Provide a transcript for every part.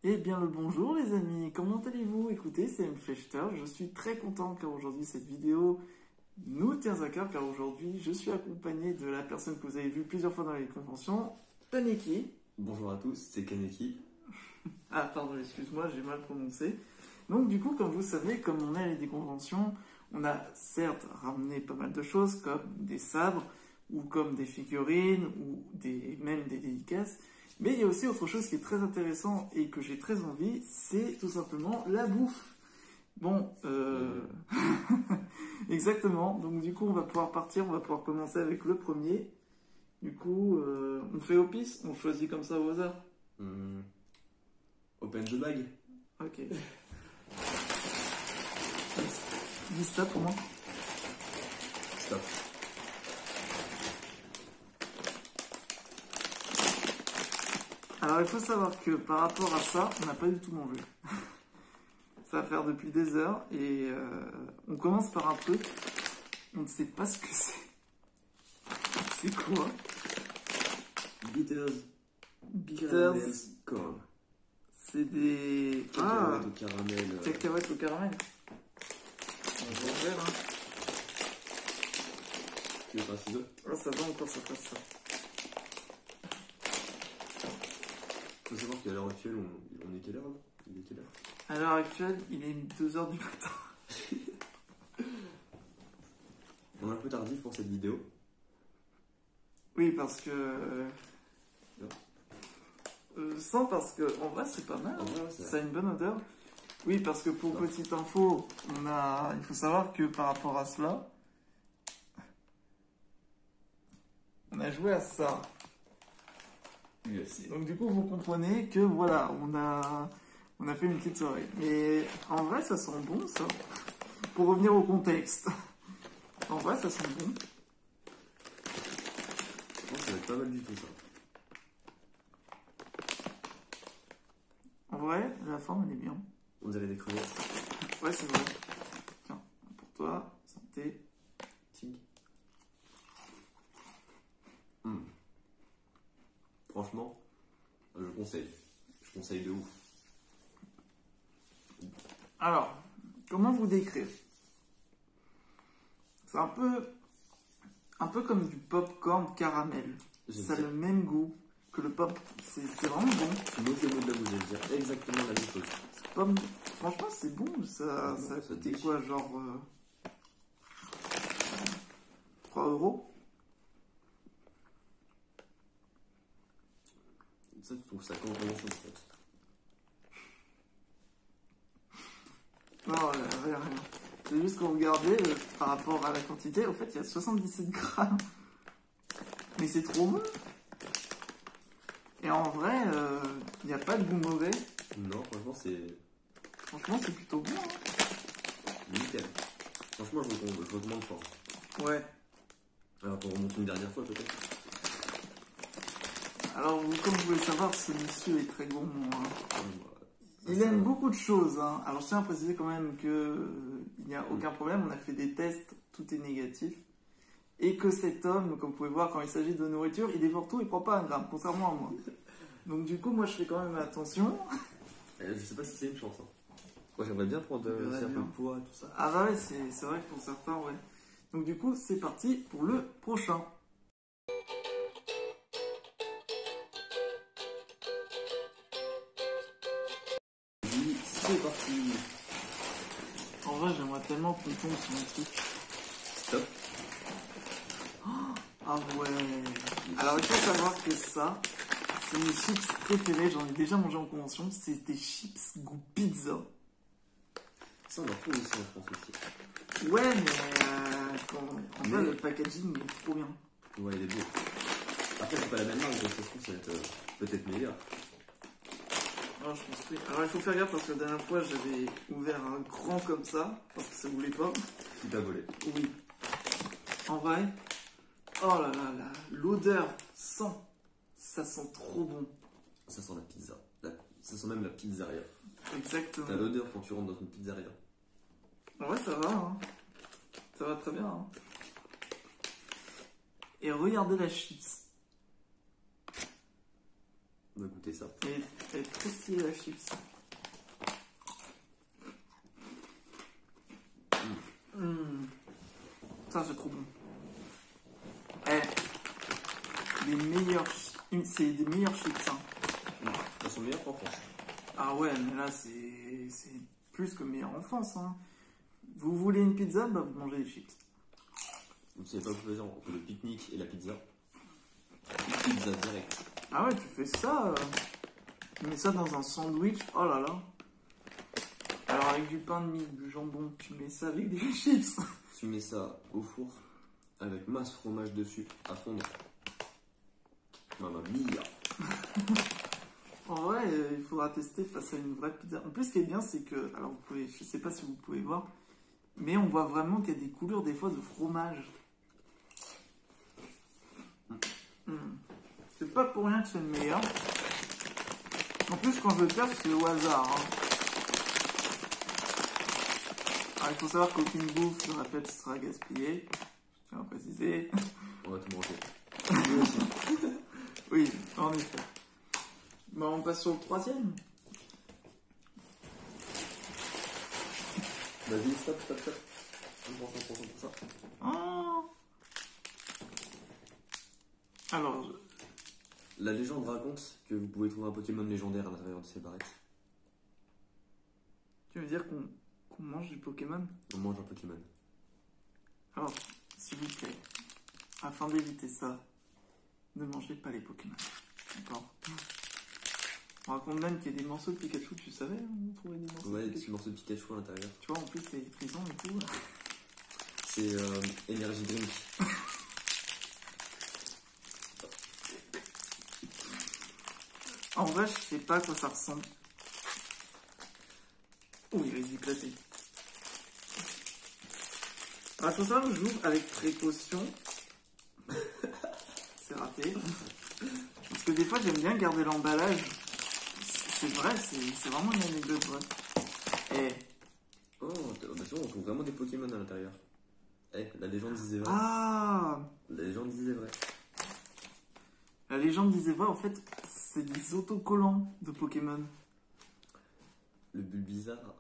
Eh bien le bonjour les amis, comment allez-vous? Écoutez, c'est Mfechter, je suis très content car aujourd'hui cette vidéo nous tient à cœur car aujourd'hui je suis accompagné de la personne que vous avez vue plusieurs fois dans les conventions, Kaneki. Bonjour à tous, c'est Kaneki. Ah pardon, excuse-moi, j'ai mal prononcé. Donc du coup, comme vous savez, comme on est à des conventions, on a certes ramené pas mal de choses comme des sabres ou comme des figurines ou même des dédicaces. Mais il y a aussi autre chose qui est très intéressant et que j'ai très envie, c'est tout simplement la bouffe. Bon, exactement. Donc du coup, on va pouvoir partir, on va pouvoir commencer avec le premier. Du coup, on fait au pif, on choisit comme ça au hasard. Open the bag. Ok. Dis stop pour moi. Stop. Alors il faut savoir que par rapport à ça, on n'a pas du tout mangé. Ça va faire depuis des heures et on commence par un truc, on ne sait pas ce que c'est. C'est quoi? Bitters. Bitters. Corn. C'est des... Cacahuètes au caramel. Cacahuètes au caramel. On va ouvrir, hein. Tu veux pas un ciseau? Oh, ça va encore, ça passe ça. Faut savoir qu'à l'heure actuelle, on est quelle heure là? Il est quelle heure? À l'heure actuelle, il est 2h du matin. On est un peu tardif pour cette vidéo. Oui, parce que... sans parce que, en vrai, c'est pas mal. En vrai, ça a une bonne odeur. Oui, parce que pour petite info, il faut savoir que par rapport à cela, on a joué à ça. Donc du coup, vous comprenez que voilà, on a fait une petite soirée. Mais en vrai, ça sent bon, ça. Pour revenir au contexte. En vrai, ça sent bon. Je pense que ça va être pas mal du tout, ça. En vrai, la forme, elle est bien. On dirait des crevettes. Ouais, c'est vrai. Tiens, pour toi, santé. Tig. Franchement, je conseille. Je conseille de ouf. Alors, comment vous décrire? C'est un peu comme du popcorn caramel. Ça a le même goût que le pop. C'est vraiment bon. Tu notes le mot de la bouche, je vais dire exactement la même chose. Franchement, c'est bon. Ça coûtait quoi, genre 3 €? Ça, tu trouves ça quand on chose, en fait. Non, rien. C'est juste qu'on regardait par rapport à la quantité. En fait, il y a 77 grammes. Mais c'est trop bon. Et en vrai, il n'y a pas de goût mauvais. Non, franchement, c'est plutôt bon. Hein. Nickel. Franchement, je recommande fort. Ouais. Alors, pour remonter une dernière fois, peut-être. Alors, comme vous pouvez le savoir, ce monsieur est très gourmand. Hein. Il Ça, aime beaucoup de choses. Hein. Alors, je tiens à préciser quand même qu'il n'y a aucun problème. On a fait des tests, tout est négatif. Et que cet homme, comme vous pouvez voir, quand il s'agit de nourriture, il dévore tout, il prend pas un gramme, contrairement à moi. Donc, du coup, moi, je fais quand même attention. Je sais pas si c'est une chance. Hein. Moi, j'aimerais bien prendre un peu de poids, tout ça. Ah bah ouais, c'est vrai que pour certains, ouais. Donc, du coup, c'est parti pour le prochain. C'est parti. En vrai, j'aimerais tellement qu'on tombe sur un truc. Stop. Ah ouais. Alors, il faut savoir que ça, c'est mes chips préférés. J'en ai déjà mangé en convention. C'est des chips goût pizza. Ça, on en trouve ici en France aussi. Ouais, mais en vrai, le packaging est trop bien. Ouais, il est beau. Après, c'est pas la même marque, donc ça se trouve, ça va être peut-être meilleur. Alors, je pense que... Alors, il faut faire gaffe parce que la dernière fois, j'avais ouvert un grand comme ça, parce que ça voulait pas. Qui t'a volé? Oui. En vrai, oh là là là, l'odeur sent. Ça sent trop bon. Ça sent la pizza. Ça sent même la pizzeria. Exactement. T'as l'odeur quand tu rentres dans une pizzeria. En vrai, ça va, hein. Ça va très bien, hein. Et regardez la chips. On va goûter ça. Elle est très stylée la chips. Ça c'est trop bon. C'est des meilleurs chips. Hein. Elles sont meilleures qu'en France. Ah ouais, mais là c'est plus que meilleur en France. Hein. Vous voulez une pizza, bah vous mangez des chips. Vous savez pas vous faisant entre le pique-nique et la pizza. Pizza direct. Ah ouais, tu fais ça. Tu mets ça dans un sandwich. Oh là là. Alors avec du pain de mie, du jambon, tu mets ça avec des chips. Tu mets ça au four avec masse fromage dessus à fondre. Mamma mia. En vrai, il faudra tester face à une vraie pizza. En plus, ce qui est bien, c'est que, alors vous pouvez, je sais pas si vous pouvez voir, mais on voit vraiment qu'il y a des couleurs des fois de fromage. C'est pas pour rien que c'est le meilleur. En plus, quand je le teste, c'est au hasard. Hein. Alors, il faut savoir qu'aucune bouffe, je répète, sera gaspillée. Je tiens à préciser. On va tout manger. Nous aussi. Oui, en effet. Bon, on passe sur le troisième. Vas-y, stop. On prend ça. Oh. Alors, la légende raconte que vous pouvez trouver un Pokémon légendaire à l'intérieur de ces barrettes. tu veux dire qu'on mange du Pokémon? On mange un Pokémon. Alors, s'il vous plaît, afin d'éviter ça, ne mangez pas les Pokémon. D'accord? On raconte même qu'il y a des morceaux de Pikachu, tu savais? On trouvait des morceaux Ouais, de des petits Pikachu. morceaux de Pikachu à l'intérieur. Tu vois, en plus, c'est prison et tout. C'est Energy Drink. En vrai, je sais pas à quoi ça ressemble. Oh, il est éclaté. Alors, il faut savoir que j'ouvre avec précaution. C'est raté. Parce que des fois, j'aime bien garder l'emballage. C'est vrai, c'est vraiment une anecdote vraie. Et... Oh, bah tu vois, on trouve vraiment des Pokémon à l'intérieur. La légende disait vrai. Ah! La légende disait vrai. La légende disait vrai, en fait, c'est des autocollants de Pokémon. Le Bulbizarre.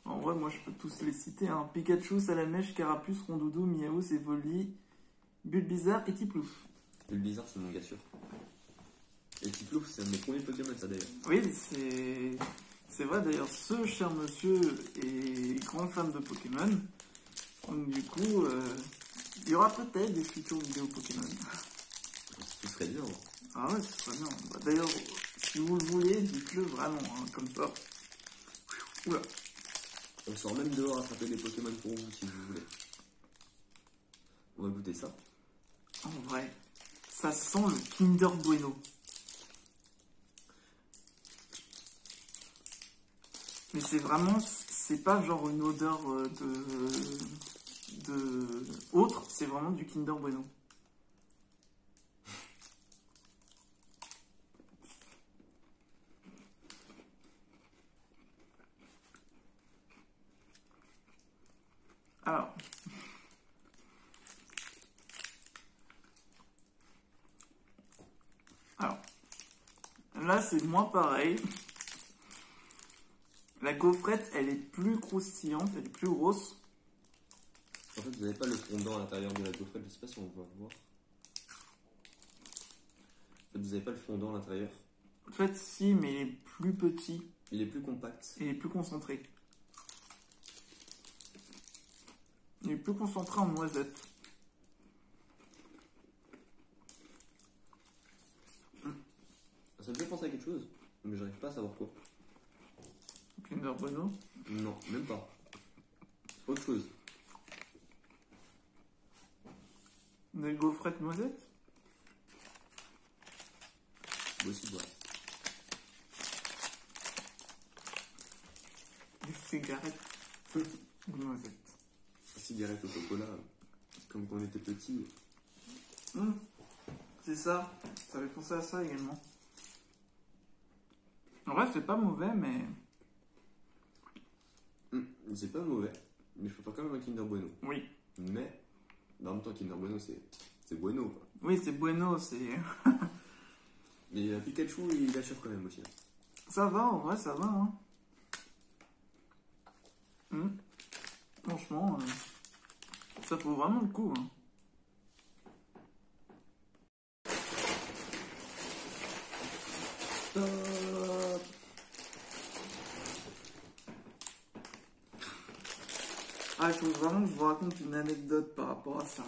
En vrai, moi, je peux tous les citer. Hein. Pikachu, Salamèche, Carapuce, Rondoudou, Miaou, Evoli, Bulbizarre et Tiplouf. Bulbizarre, c'est mon gars sûr. Et Tiplouf, c'est un de mes premiers Pokémon, ça d'ailleurs. Oui, c'est vrai. D'ailleurs, ce cher monsieur est grand fan de Pokémon. Donc, du coup, il y aura peut-être des futures vidéos Pokémon. Ce serait bien. Hein. Ah ouais, ce serait bien. Bah, d'ailleurs, si vous le voulez, dites-le vraiment, hein, comme ça. Oula. On sort même dehors à attraper des Pokémon pour vous si vous voulez. On va goûter ça. En vrai, ça sent le Kinder Bueno. Mais c'est vraiment, c'est pas genre une odeur de autre, c'est vraiment du Kinder Bueno. Alors, là c'est moins pareil. La gaufrette, elle est plus croustillante, elle est plus grosse. En fait, vous n'avez pas le fondant à l'intérieur de la gaufrette, je sais pas si on va voir. En fait, vous n'avez pas le fondant à l'intérieur. En fait, si, mais il est plus petit. Il est plus compact. Et il est plus concentré. Il est plus concentré en noisette. Ça me fait penser à quelque chose, mais j'arrive pas à savoir quoi. Kinder Bueno? Non, même pas. Autre chose. Des gaufrettes noisettes? Possible, ouais. Des cigarettes noisettes. Cigarette au chocolat, comme quand on était petit. C'est ça. Ça fait penser à ça également. En vrai, c'est pas mauvais, mais... C'est pas mauvais, mais je préfère quand même un Kinder Bueno. Oui. Mais, en même temps, Kinder Bueno, c'est bueno, quoi. Oui, c'est bueno, c'est... Mais Pikachu, il assure quand même aussi. Ça va, en vrai, ça va. Hein. Franchement, ça vaut vraiment le coup. Hein. Stop. Ah, il faut vraiment que je vous raconte une anecdote par rapport à ça.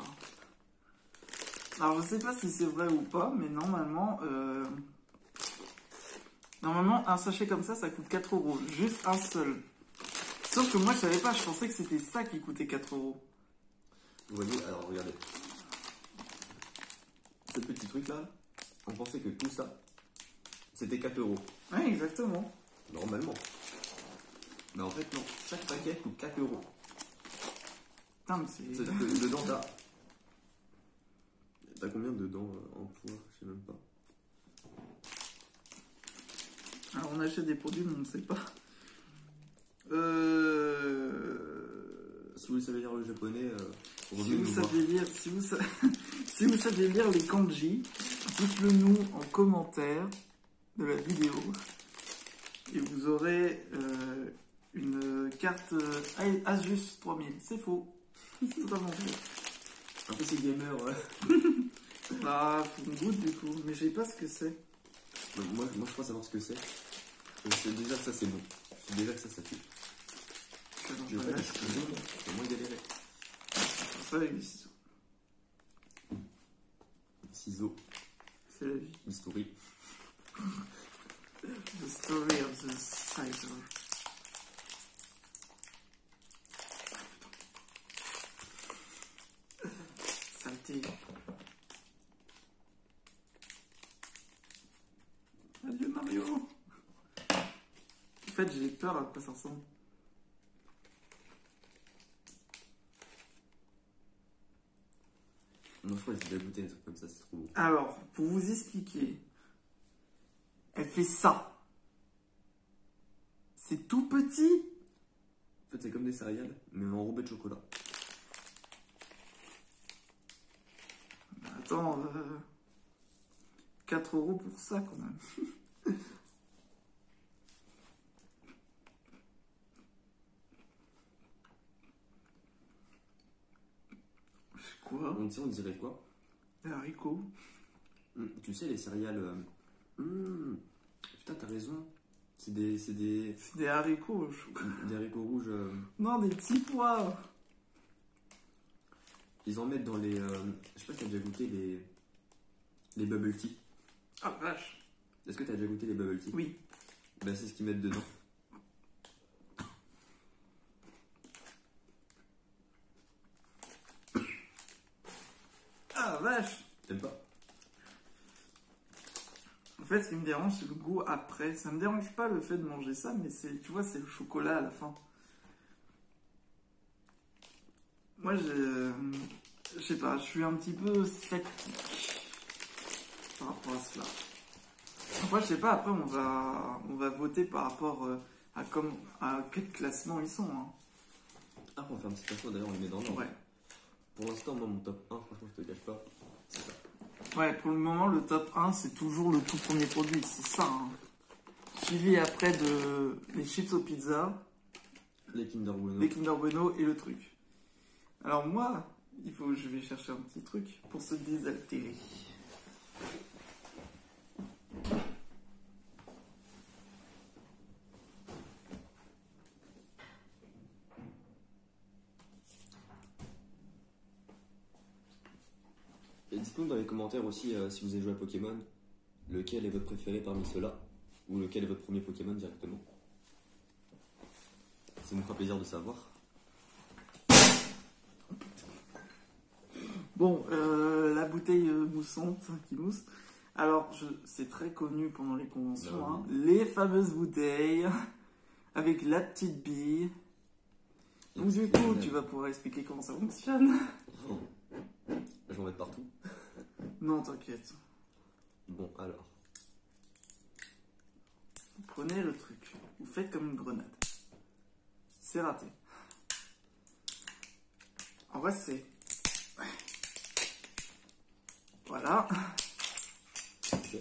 Alors, je sais pas si c'est vrai ou pas, mais normalement, un sachet comme ça coûte 4 euros. Juste un seul. Sauf que moi, je savais pas, je pensais que c'était ça qui coûtait 4 euros. Vous voyez, alors regardez. Ce petit truc là, on pensait que tout ça, c'était 4 euros. Ouais, exactement. Normalement. Mais en fait, non. Chaque paquet coûte 4 euros. Putain, mais c'est... C'est-à-dire que dedans, t'as combien dedans en poids? Je sais même pas. Alors, on achète des produits, mais on ne sait pas. Si vous savez lire le japonais, Si revenez vous nous voir. saviez lire, si vous saviez lire les kanji, dites-le nous en commentaire de la vidéo. Et vous aurez une carte Asus 3000. C'est faux. C'est totalement faux. Un peu ces gamers. Ah, faut une goutte du coup. Mais je sais pas ce que c'est. Moi, je crois savoir ce que c'est. Je sais déjà que ça, c'est bon. Je sais déjà que ça tue. Je vais pas des ciseaux, c'est moins galéré. Ça avec des ciseaux. Ciseaux, C'est la vie. history. The story of the cider. Saleté. Adieu Mario. En fait, j'ai peur à quoi ça ressemble. Moi, je crois que j'ai déjà goûté un truc comme ça, c'est trop beau. Alors, pour vous expliquer, elle fait ça. C'est tout petit. En fait, c'est comme des céréales, mais enrobées de chocolat. Attends, 4 euros pour ça quand même. C'est quoi? On dirait quoi? Des haricots. Tu sais, les céréales. Putain, t'as raison. C'est des C'est des haricots. des haricots rouges. Non, des petits pois. Ils en mettent dans les. Je sais pas si t'as déjà goûté les bubble tea. Ah vache. Est-ce que t'as déjà goûté les bubble tea? Oui. Ben, c'est ce qu'ils mettent dedans. Ah vache. T'aimes pas? En fait, ce qui me dérange, c'est le goût après. Ça me dérange pas le fait de manger ça, mais c'est, tu vois, c'est le chocolat à la fin. Moi, je sais pas, je suis un petit peu sceptique par rapport à cela. Après, je sais pas, après, on va voter par rapport à quel classement ils sont. Hein. Ah, on va faire un petit classement d'ailleurs, on les met dans l'ordre. Ouais. Pour l'instant, moi, mon top 1, franchement, je te cache pas, c'est ça. Ouais, pour le moment, le top 1, c'est toujours le tout premier produit, c'est ça. Hein. Suivi après de les chips aux pizzas, Les Kinder Bueno. les Kinder Bueno et le truc. Alors moi, je vais chercher un petit truc pour se désaltérer. Et dites-nous dans les commentaires aussi si vous avez joué à Pokémon, lequel est votre préféré parmi ceux-là, ou lequel est votre premier Pokémon directement. Ça nous fera plaisir de savoir. Bon, la bouteille moussante qui mousse. Alors, c'est très connu pendant les conventions, Bah hein, les fameuses bouteilles avec la petite bille. Donc du coup, tu vas pouvoir expliquer comment ça fonctionne. Oh. Je vais en mettre partout. Non, t'inquiète. Bon, alors. Vous prenez le truc, vous faites comme une grenade. C'est raté. En vrai, c'est... Voilà. Ok.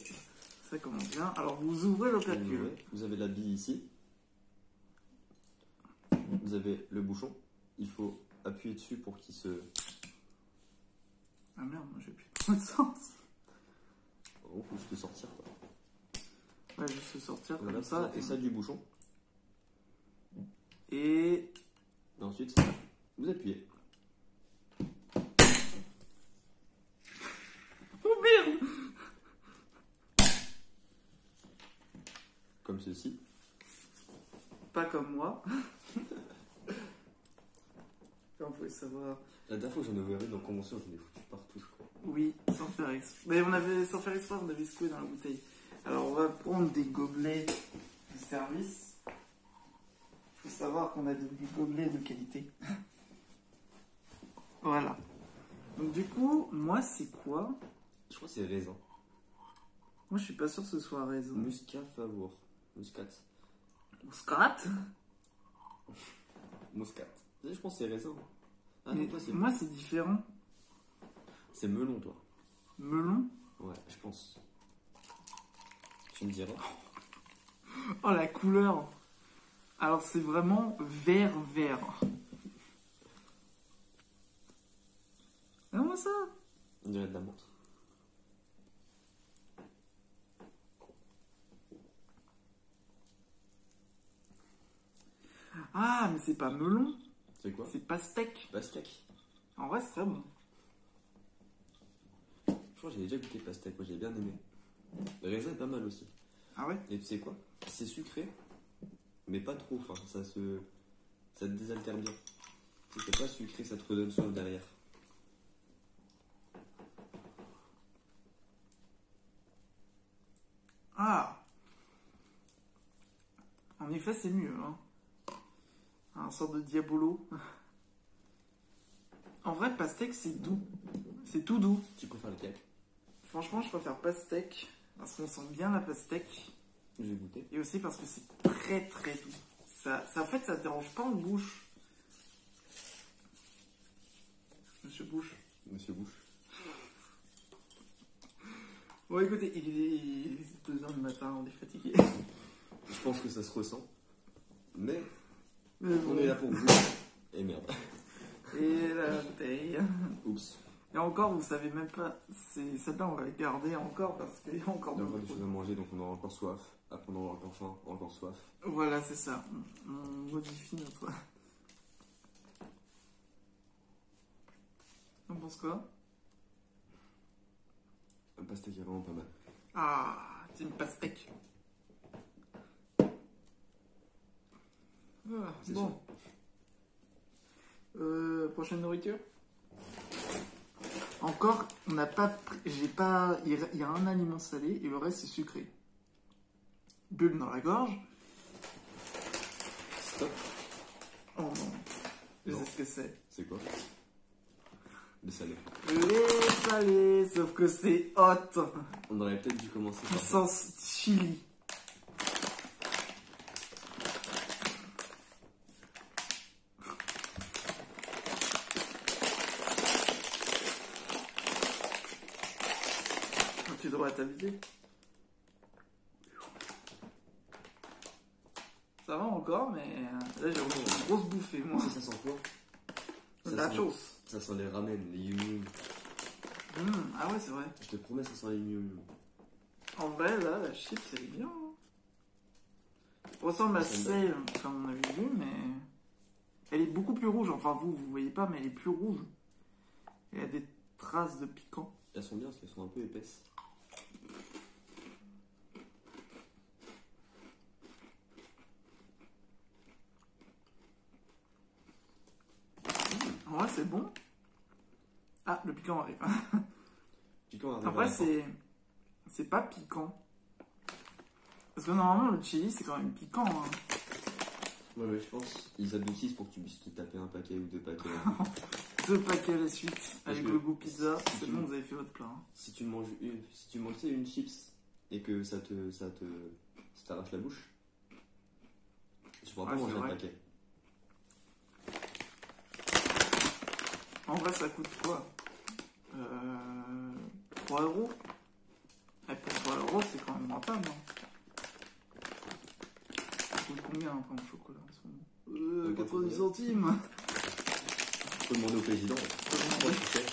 Ça commence bien. Alors vous ouvrez l'opercule. Vous avez la bille ici. Vous avez le bouchon. Il faut appuyer dessus pour qu'il se... Ah merde, moi j'ai plus trop de sens. Oh, faut juste le sortir quoi. Ouais, juste le sortir voilà, comme ça. Et ça du bouchon. Et ensuite, vous appuyez. Oh merde! Comme ceci. Pas comme moi. Comme vous pouvez savoir. La dernière fois que j'en ai ouvert une en convention, j'en ai foutu partout, je crois. Oui, sans faire exprès. Mais sans faire exprès, on avait secoué dans la bouteille. Alors on va prendre des gobelets de service. Il faut savoir qu'on a des gobelets de qualité. Voilà. Donc du coup, moi c'est quoi? Je crois que c'est raisin. Moi je suis pas sûr que ce soit raisin. Muscat favour. Muscat. Muscat? Muscat. Je pense que c'est raisin. Ah mais non, toi c'est... Moi c'est différent. C'est melon toi. Melon? Ouais, je pense. Tu me diras. Oh la couleur! Alors c'est vraiment vert. Comment ça? On dirait de la menthe. Ah mais c'est pas melon. C'est quoi? C'est pastèque. Pastèque. En vrai c'est très bon. Je crois que j'ai déjà goûté pastèque, moi j'ai bien aimé. Le raisin est pas mal aussi. Ah ouais? Et tu sais quoi? C'est sucré, mais pas trop, enfin ça te désaltère bien. Si c'est pas sucré, ça te redonne soif derrière. Ah! En effet c'est mieux hein. Un sorte de diabolo. En vrai pastèque c'est doux. C'est tout doux. Tu préfères lequel? Franchement je préfère pastèque. Parce qu'on sent bien la pastèque. Je vais goûter. Et aussi parce que c'est très très doux. En fait, ça ne dérange pas en bouche. Monsieur Bouche. Monsieur Bouche. Bon, écoutez, il est 2h du matin, on est fatigué. Je pense que ça se ressent. Mais Mais on bon. est là pour vous. Et merde. Et la bouteille. Oups. Et encore, vous savez même pas. Celle-là, on va la garder encore parce qu'il y a encore On a beaucoup encore des choses à manger, donc on aura encore soif. Après, on aura encore faim, encore soif. Voilà, c'est ça. On modifie notre. On pense quoi? Un pastèque est vraiment pas mal. Ah, c'est une pastèque. Ah, C'est bon. Prochaine nourriture? Encore, on n'a pas. J'ai pas. Il y a un aliment salé et le reste c'est sucré. Bulle dans la gorge. Stop. Oh non. Je Non. sais ce que c'est. C'est quoi? Le salé. Les salés, sauf que c'est hot. On aurait peut-être dû commencer par ça. Puissance chili. Tu devrais t'habiller. Ça va encore, mais là j'ai une grosse bouffée, moi. Ça sent quoi? La chose. Ça sent les ramen, les yum. Ah ouais, c'est vrai. Je te promets, ça sent les yum. En vrai, là, la chips, elle est bien. Hein. Elle ressemble à celle, comme on avait vu, mais elle est beaucoup plus rouge. Enfin, vous voyez pas, mais elle est plus rouge. Il y a des traces de piquant. Elles sont bien parce qu'elles sont un peu épaisses. En vrai, c'est bon. Ah, le piquant arrive. Piquant arrive. Après, c'est pas piquant. Parce que normalement, le chili, c'est quand même piquant. Hein. Ouais, je pense. Ils adoucissent pour que tu puisses te taper un paquet ou 2 paquets. 2 paquets à la suite, avec que le goût pizza. si C'est tu- bon, vous avez fait votre plat. Hein. Si tu manges tu sais, une chips et que ça t'arrache la bouche, tu pourras pas Ouais, manger c'est un vrai. paquet. En vrai, ça coûte quoi 3 €. Et pour 3 €, c'est quand même rentable. Hein. Ça coûte combien un pain au chocolat en ce moment 90 centimes. Faut demander au président. Moi, je sais.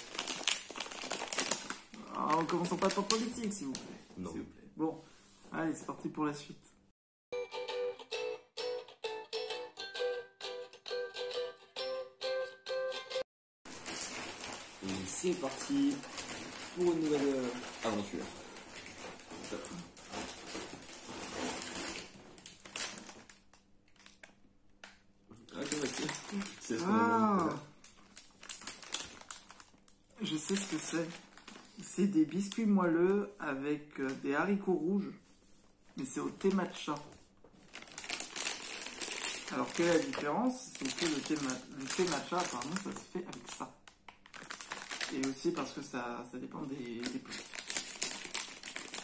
Ah, commençons pas par politique, s'il vous plaît. Non. S'il vous plaît. Bon, allez, c'est parti pour la suite. Et c'est parti pour une nouvelle aventure. C'est ce qu'on a. Je sais ce que c'est. C'est des biscuits moelleux avec des haricots rouges, mais c'est au thé matcha. Alors, quelle est la différence? C'est que le thé matcha, apparemment, ça se fait avec ça. Et aussi parce que ça dépend des plats.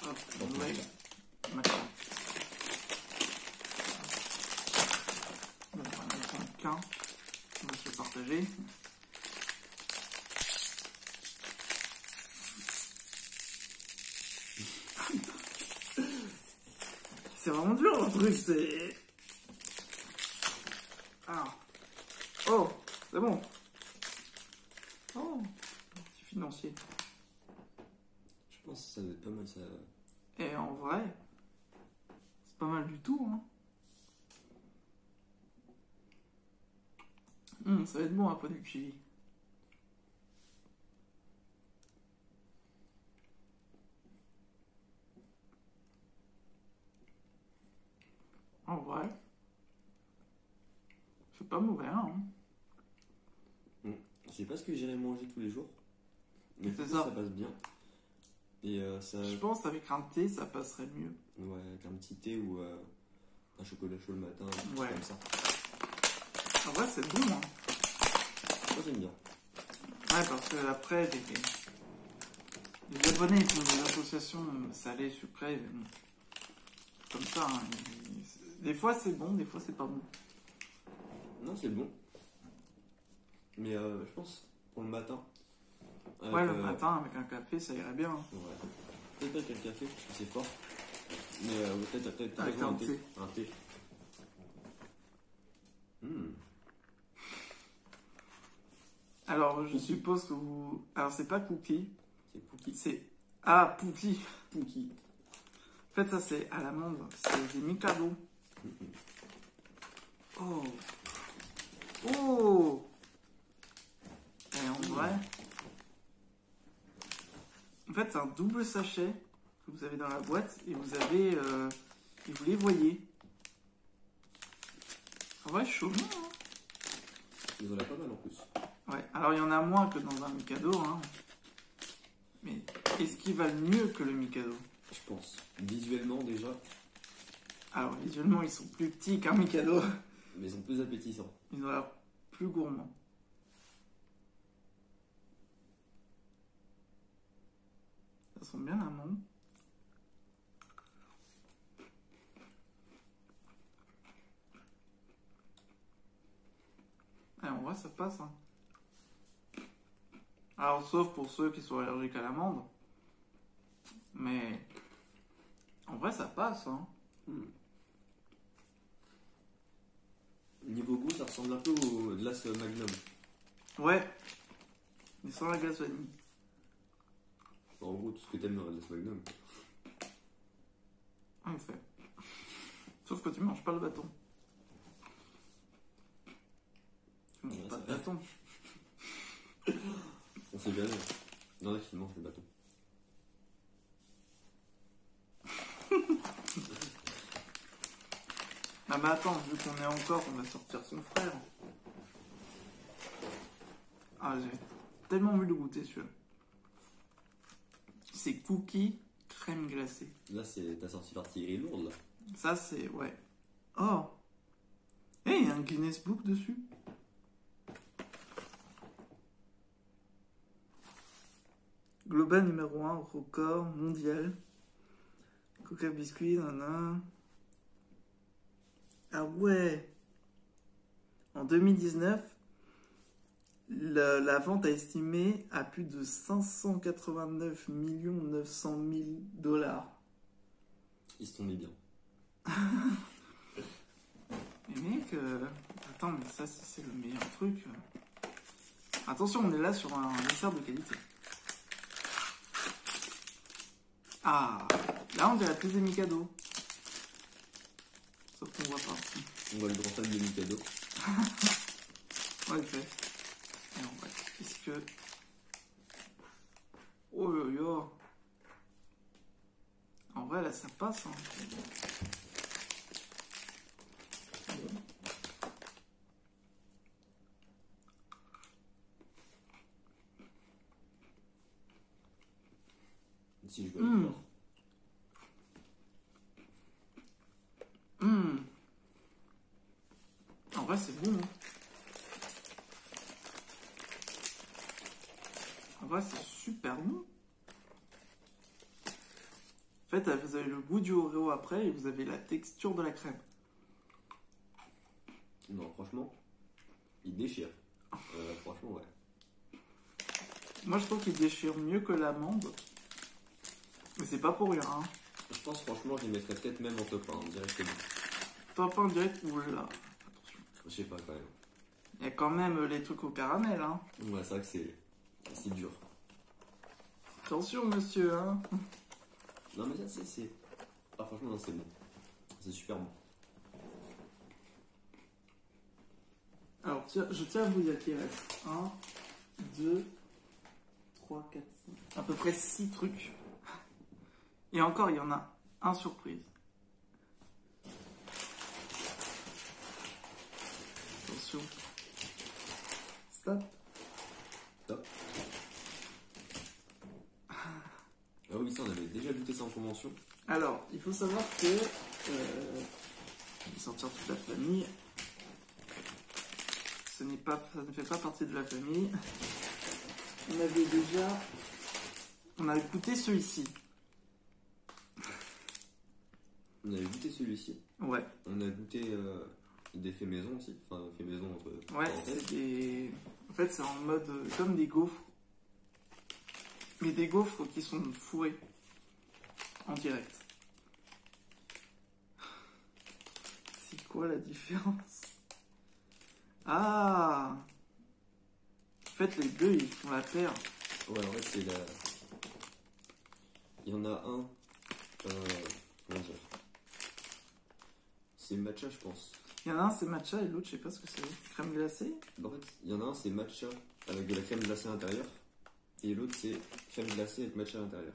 Hop, ouais. Matcha. Bon, on va en prendre qu'un. On va se le partager. C'est vraiment dur le truc, c'est... Ah. Oh, c'est bon. Oh, petit financier. Je pense que ça doit être pas mal ça. Et en vrai, c'est pas mal du tout, hein. Ça va être bon un peu du chili. En vrai, c'est pas mauvais, hein. Je sais pas ce que j'irais manger tous les jours, mais C'est ça ça. passe bien. Et ça. Je pense avec un thé, ça passerait mieux. Ouais, avec un petit thé ou un chocolat chaud le matin, un truc Ouais. comme ça. En vrai, c'est bon, hein. Moi j'aime bien. Ouais, parce que après, les abonnés, ils font des associations salées, sucrées, comme ça, hein. Des fois, c'est bon, des fois, c'est pas bon. Non, c'est bon. Mais je pense pour le matin. Ouais, le matin, avec un café, ça irait bien. Hein. Ouais. Peut-être avec un café, parce que c'est fort. Mais peut-être Avec raison, un un thé. thé. Un thé. Alors, je suppose que vous... Alors, c'est pas cookie. C'est Pookie. C'est... Ah, Pookie. Pookie. En fait, ça, c'est à l'amande. C'est des Mikado. Oh. Oh. Et en vrai... En fait, c'est un double sachet que vous avez dans la boîte. Et vous avez... Et vous les voyez. En vrai, chaud. Hein. Ils en a pas mal en plus. Ouais, alors il y en a moins que dans un Mikado, hein. Mais est-ce qu'ils valent mieux que le Mikado? Je pense. Visuellement déjà, Alors visuellement, ils sont plus petits qu'un Mikado. mais ils sont plus appétissants. Ils ont l'air plus gourmands. Ça sent bien l'amande. Et en vrai, ça passe, hein. Alors, sauf pour ceux qui sont allergiques à l'amande. Mais en vrai, ça passe, hein. Niveau goût, ça ressemble un peu aux glaces Magnum. Ouais. Mais sans la glace vanille. En gros, tout ce que t'aimes dans la glace Magnum. En effet. Sauf que tu manges pas le bâton. Tu manges Ouais, pas c'est de bâton. On sait jamais. Il y en a qui mangent le bâton. Ah mais attends, vu qu'on est encore, on va sortir son frère. Ah, j'ai tellement envie de goûter celui-là. C'est cookies crème glacée. Là, t'as sorti l'artillerie lourde, là. Ça, c'est... ouais. Oh. Eh, il y a un Guinness Book dessus. Global numéro 1, record mondial. Coca biscuit, nanana. Ah ouais. En 2019, la vente a estimé à plus de 589 900 000 $. Il se tombait bien. Mais mec, attends, mais ça, c'est le meilleur truc. Attention, on est là sur un dessert de qualité. Ah, là, on dirait plus des Mikado. Sauf qu'on voit pas. On voit le grand fan de Mikado. En effet. Et en vrai, est-ce que... Oh yo yo. En vrai, là, ça passe. Hein. Si je veux le faire. En vrai, c'est bon. Hein. En vrai, c'est super bon. En fait, vous avez le goût du Oreo après et vous avez la texture de la crème. Non, franchement, il déchire. Franchement, ouais. Moi, je trouve qu'il déchire mieux que l'amande. Mais c'est pas pour rien. Hein. Je pense, franchement, je les mettrais peut-être même en top 1, directement. Top 1 direct ou là. Attention. Je sais pas, quand même. Il y a quand même les trucs au caramel. Hein. Ouais, c'est vrai que c'est dur. Attention, monsieur. Hein. Non, mais ça, c'est... Ah, franchement, non, c'est bon. C'est super bon. Alors, je tiens à vous dire qu'il reste 1, 2, 3, 4, 5... À peu près 6 trucs. Et encore, il y en a un surprise. Attention. Stop. Stop. Ah oui, ça, on avait déjà goûté ça en convention. Alors, il faut savoir que... je vais sortir toute la famille. Ça ne fait pas partie de la famille. On avait déjà... On a goûté celui-ci. On avait goûté celui-ci. Ouais. On a goûté des faits maison aussi. Enfin, faits maison entre... Ouais, c'est des... En fait, c'est en mode comme des gaufres. Mais des gaufres qui sont fourrés. En direct. C'est quoi la différence? Ah! En fait, les deux, ils font la paire. Ouais, en fait, c'est la... Il y en a un... comment dire? C'est matcha, je pense. Il y en a un, c'est matcha, et l'autre, je sais pas ce que c'est. Crème glacée? En fait, il y en a un, c'est matcha avec de la crème glacée à l'intérieur. Et l'autre, c'est crème glacée avec matcha à l'intérieur.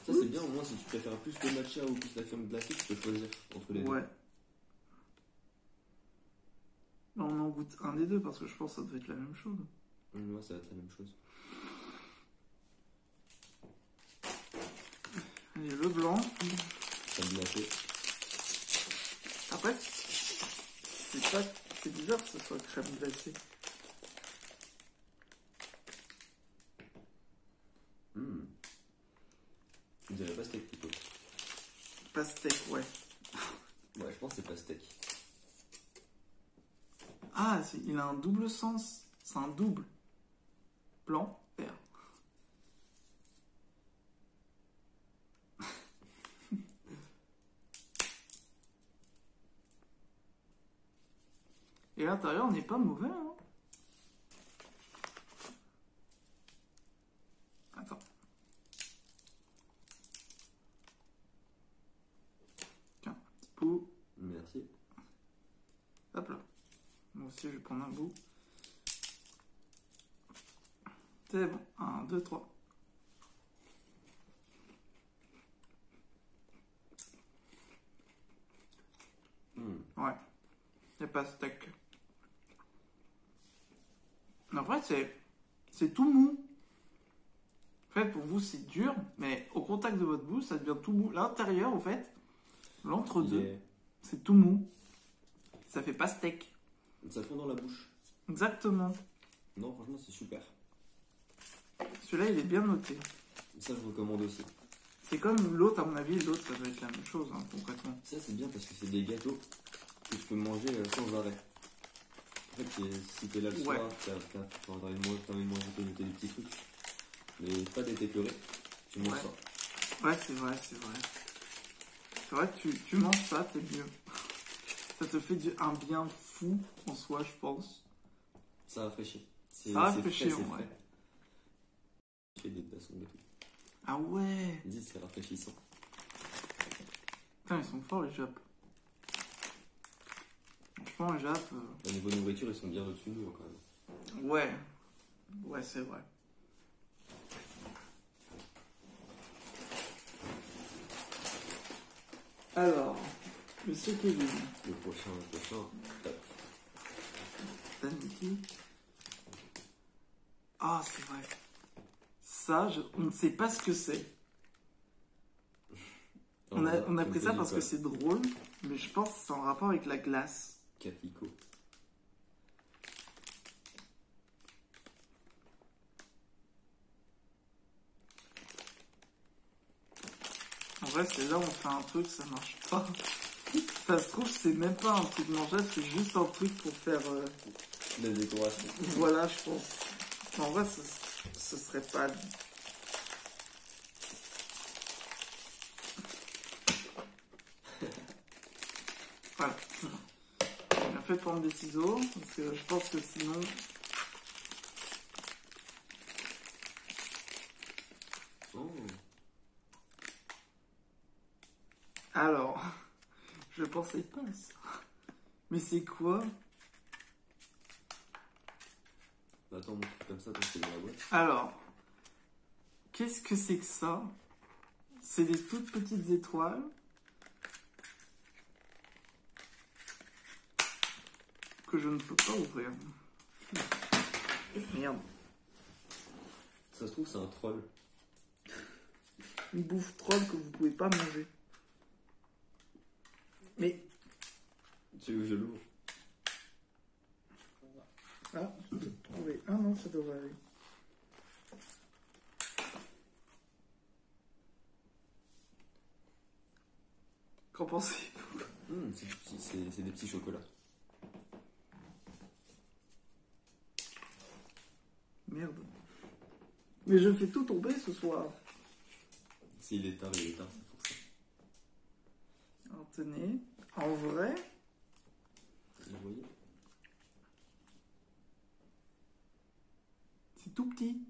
Ça, c'est bien, au moins, si tu préfères plus le matcha ou plus la crème glacée, tu peux choisir entre les deux. Ouais. On en goûte un des deux, parce que je pense que ça doit être la même chose. Ouais, ça va être la même chose. Allez, le blanc. Crème glacée. Après, c'est bizarre que ce soit crème glacée. Je dirais pastèque plutôt. Pastèque, ouais. Ouais, je pense que c'est pastèque. Ah, il a un double sens. C'est un double. Blanc, vert. Et l'intérieur n'est pas mauvais, hein. Attends. Tiens, un petit bout. Merci. Hop là. Moi aussi, je vais prendre un bout. C'est bon. 1, 2, 3. Ouais. C'est pas steak. En vrai, c'est tout mou. En fait, pour vous, c'est dur, mais au contact de votre bouche, ça devient tout mou. L'intérieur, en fait, l'entre-deux, c'est tout mou. Ça fait pas steak. Ça fond dans la bouche. Exactement. Non, franchement, c'est super. Celui-là, il est bien noté. Ça, je recommande aussi. C'est comme l'autre, à mon avis, l'autre, ça doit être la même chose, hein, concrètement. Ça, c'est bien parce que c'est des gâteaux que tu peux manger sans arrêt. En fait, si t'es là le soir, t'as envie de manger des petits trucs. Mais pas d'être écœuré. Tu manges ça. Ouais, c'est vrai, c'est vrai. C'est vrai que tu manges ça, t'es mieux. Ça te fait un bien fou en soi, je pense. Ça rafraîchit. Ça rafraîchit, ouais. Tu fais des glaçons et tout. Ah ouais. Ils disent c'est rafraîchissant. Putain, ils sont forts les Japs. Franchement, les Japs. Au niveau de nourriture, ils sont bien au-dessus de nous quand même. Ouais. Ouais, c'est vrai. Alors, monsieur Kevin. Le prochain. Top. Dandy. Ah, c'est vrai. Ça, on ne sait pas ce que c'est. On a pris ça parce que c'est drôle, mais je pense que c'est en rapport avec la glace. Capico. En vrai, c'est là où on fait un truc, ça marche pas. Ça se trouve, c'est même pas un truc mangeable, c'est juste un truc pour faire... La décoration. Voilà, je pense. En vrai, ce serait pas... Voilà. J'ai bien fait de prendre des ciseaux, parce que je pense que sinon... Oh. Alors, je pensais pas à ça. Mais c'est quoi? Attends, mon truc comme ça, donc c'est dans la boîte. Alors, qu'est-ce que c'est que ça? C'est des toutes petites étoiles. Que je ne peux pas ouvrir. Merde. Ça se trouve, c'est un troll. Une bouffe troll que vous pouvez pas manger. Mais... Tu veux que je l'ouvre? Ah, je peux trouver. Ah non, ça devrait aller. Qu'en pensez-vous? C'est des petits chocolats. Merde. Mais je fais tout tomber ce soir. S'il est tard, c'est pour ça. Alors tenez, en vrai... Vous voyez? C'est tout petit.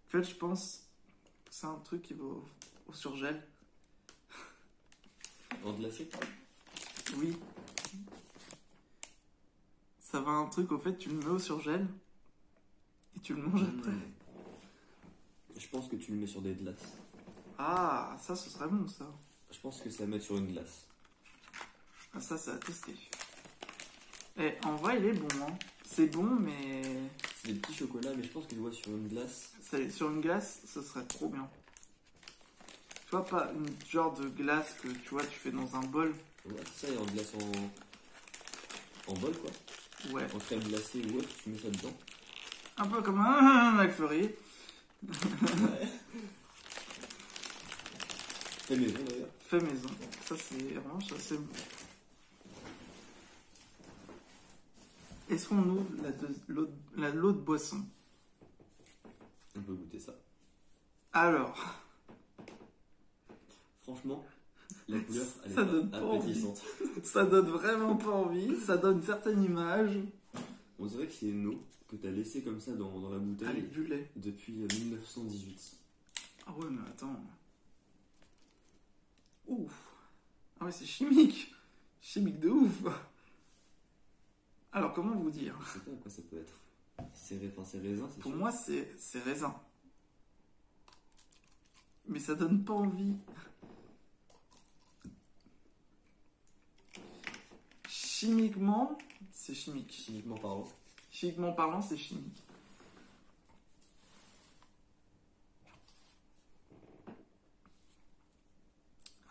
En fait, je pense que c'est un truc qui va au surgel. En glacé? Oui. Ça va un truc, au fait, tu le mets au surgel et tu le manges après. Je pense que tu le mets sur des glaces. Ah, ça, ce serait bon, ça. Je pense que ça va mettre sur une glace. Ah, ça à tester. Et en vrai, il est bon, hein. C'est bon, mais... C'est des petits chocolats, mais je pense que je vois sur une glace. Sur une glace, ce serait trop bien. Tu vois, pas une genre de glace que tu vois, tu fais dans un bol. Ouais, ça, et en glace en bol, quoi. Ouais. En crème glacée ou autre, tu mets ça dedans. Un peu comme un McFlurry. Ouais. Fait maison, d'ailleurs. Fait maison. Ça, c'est orange, ça, c'est bon. Est-ce qu'on ouvre l'autre boisson? On peut goûter ça. Alors... Franchement, la couleur, elle ça est donne pas envie. appétissante. Ça donne vraiment pas envie. Ça donne une certaine image. On dirait que c'est une eau que tu as laissée comme ça dans la bouteille. Avec du lait. Depuis 1918. Ah ouais, mais attends. Ouf. Ah ouais, c'est chimique. Chimique de ouf. Alors, comment vous dire? Je sais pas à quoi ça peut être. C'est raisin, c'est Pour sûr. moi, c'est raisin. Mais ça donne pas envie. Chimiquement, c'est chimique. Chimiquement parlant. Chimiquement parlant, c'est chimique.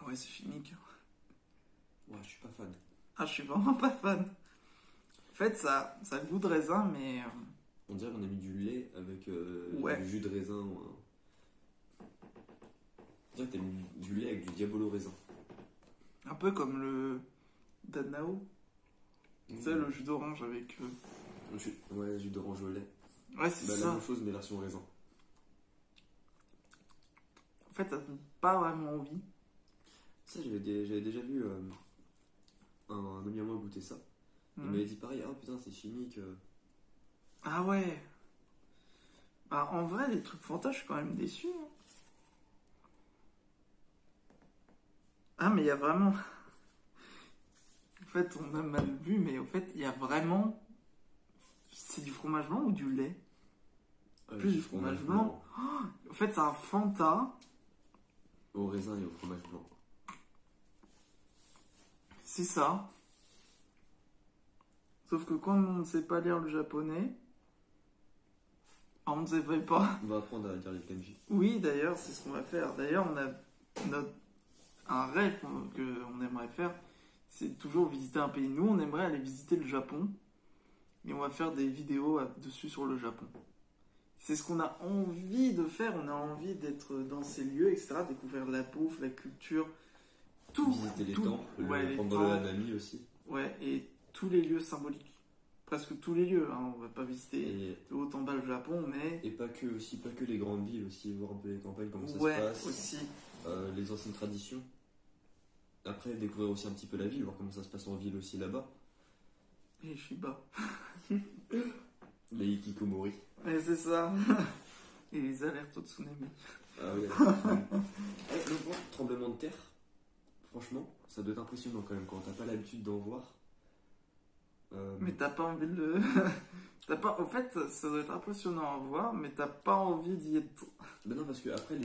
Ah ouais, c'est chimique. Ouais, je suis pas fan. Ah, je suis vraiment pas fan. En fait, ça a le goût de raisin, mais... On dirait qu'on a mis du lait avec Ouais. du jus de raisin. On dirait que t'as mis du lait avec du diabolo raisin. Un peu comme le Danao. Tu sais, le jus d'orange avec... Ouais, jus d'orange au lait. Ouais, c'est Bah, ça. la même chose, mais version raisin. En fait, ça donne pas vraiment envie. Ça, j'avais déjà vu un ami à moi goûter ça. Il m'avait dit pareil, ah putain, c'est chimique. Ah ouais. Bah, en vrai, les trucs Fanta, je suis quand même déçu. Hein. Ah, mais il y a vraiment... En fait, on a mal vu, mais en fait, il y a vraiment... C'est du fromage blanc ou du lait? Plus du fromage blanc. Oh, en fait, c'est un Fanta. Au raisin et au fromage blanc. C'est ça. Sauf que quand on ne sait pas lire le japonais, on ne sait pas. On va apprendre à lire les kanji. Oui, d'ailleurs, c'est ce qu'on va faire. D'ailleurs, on a un rêve qu'on aimerait faire, c'est toujours visiter un pays. Nous, on aimerait aller visiter le Japon, mais on va faire des vidéos dessus sur le Japon. C'est ce qu'on a envie de faire. On a envie d'être dans ces lieux, etc. Découvrir la bouffe, la culture, tout. Visiter les temples, les prendre temples. le Hanami aussi. Ouais, et tous les lieux symboliques. Presque tous les lieux. Hein. On va pas visiter de haut en bas le Japon, mais... Et pas que les grandes villes, aussi voir un peu les campagnes, comment ça se passe. Aussi. Les anciennes traditions. Après, découvrir aussi un petit peu la ville, voir comment ça se passe en ville aussi là-bas. Et je suis bas. Les hikikomori. Et c'est ça. Et les alertes au tsunami. Ah oui, le voir tremblement de terre, franchement, ça doit être impressionnant quand même quand t'as pas l'habitude d'en voir. Mais t'as pas envie de le... En fait, ça doit être impressionnant à voir, mais t'as pas envie d'y être. Ben non, parce que après,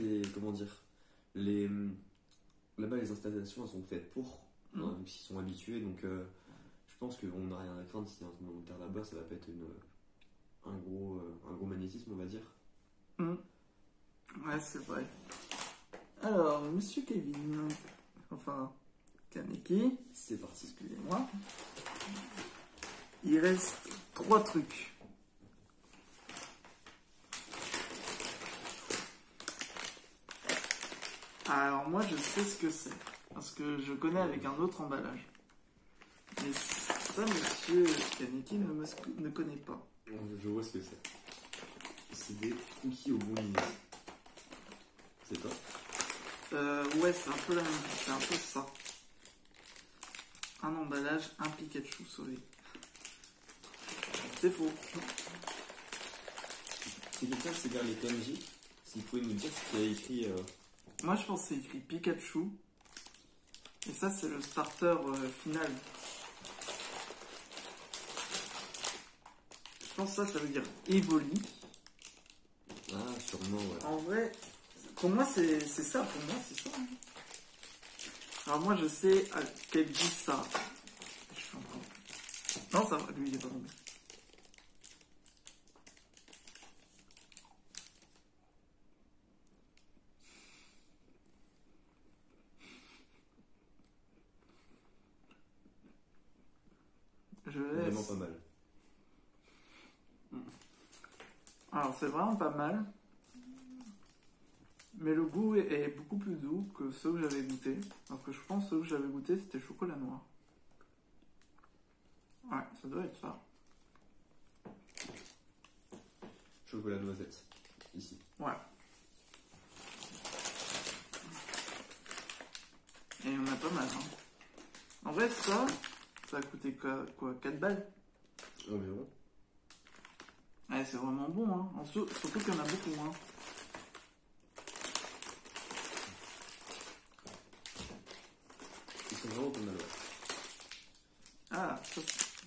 là-bas, les installations, elles sont faites pour, hein, vu qu'ils sont habitués, donc je pense qu'on n'a rien à craindre si un tremblement de terre là-bas, ça va pas être un gros magnétisme, on va dire. Ouais, c'est vrai. Alors, Monsieur Kevin, enfin, Kaneki, c'est parti. Excusez-moi. Il reste 3 trucs. Alors moi, je sais ce que c'est, parce que je connais avec un autre emballage. Mais ça, Monsieur Kaneki ne connaît pas. Je vois ce que c'est. C'est des cookies au bout ligneux. C'est quoi? Ouais, c'est un peu la même chose, c'est un peu ça. Un emballage, un Pikachu sauvé. C'est faux. Si quelqu'un sait lire les kanji, s'il pouvait nous dire ce qu'il y a écrit... Moi, je pense que c'est écrit Pikachu. Et ça, c'est le starter final. Je pense que ça veut dire Evoli. Ah, sûrement, ouais. En vrai, pour moi, c'est ça. Pour moi, c'est ça. Alors moi, je sais à quel goût ça. Je suis encore... Non, ça va. Lui, il est pas tombé. Je laisse. Vraiment pas mal. Alors, c'est vraiment pas mal. Mais le goût est beaucoup plus doux que ceux que j'avais goûté. Parce que je pense que ceux que j'avais goûté, c'était chocolat noir. Ouais, ça doit être ça. Chocolat noisette, ici. Ouais. Et on a pas mal, hein. En vrai, ça a coûté quoi 4 balles? Environ. Ouais, c'est vraiment bon, hein. Surtout qu'il y en a beaucoup, hein. Ils sont vraiment pas mal, ouais. Ah, ça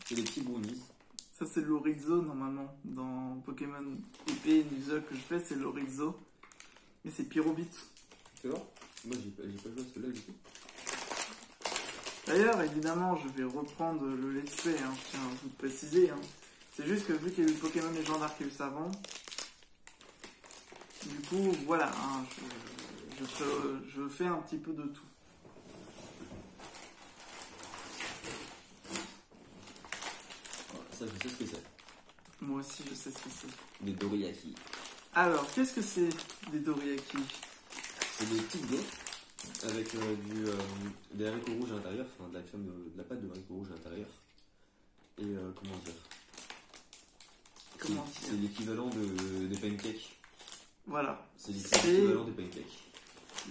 c'est des petits brownies. Ça, c'est l'Orizo, normalement. Dans Pokémon épée et Nuzlocke que je fais, c'est l'Orizo. Mais c'est Pyrobit. Tu vois? Moi, j'ai pas joué à celui-là du tout. D'ailleurs, évidemment, je vais reprendre le let's play, hein, je tiens à vous préciser. Hein. C'est juste que vu qu'il y a eu le Pokémon légendaire qui a eu ça avant, du coup, voilà, hein, je fais un petit peu de tout. ça, je sais ce que c'est. Moi aussi, je sais ce que c'est. Des doriyaki. Alors, qu'est-ce que c'est des doriyaki? C'est des petites gaufres avec des haricots rouges à l'intérieur, enfin de la crème, de la pâte de haricots rouges à l'intérieur. Et comment dire? Comment C'est dire? l'équivalent des pancakes. Voilà. C'est l'équivalent des pancakes.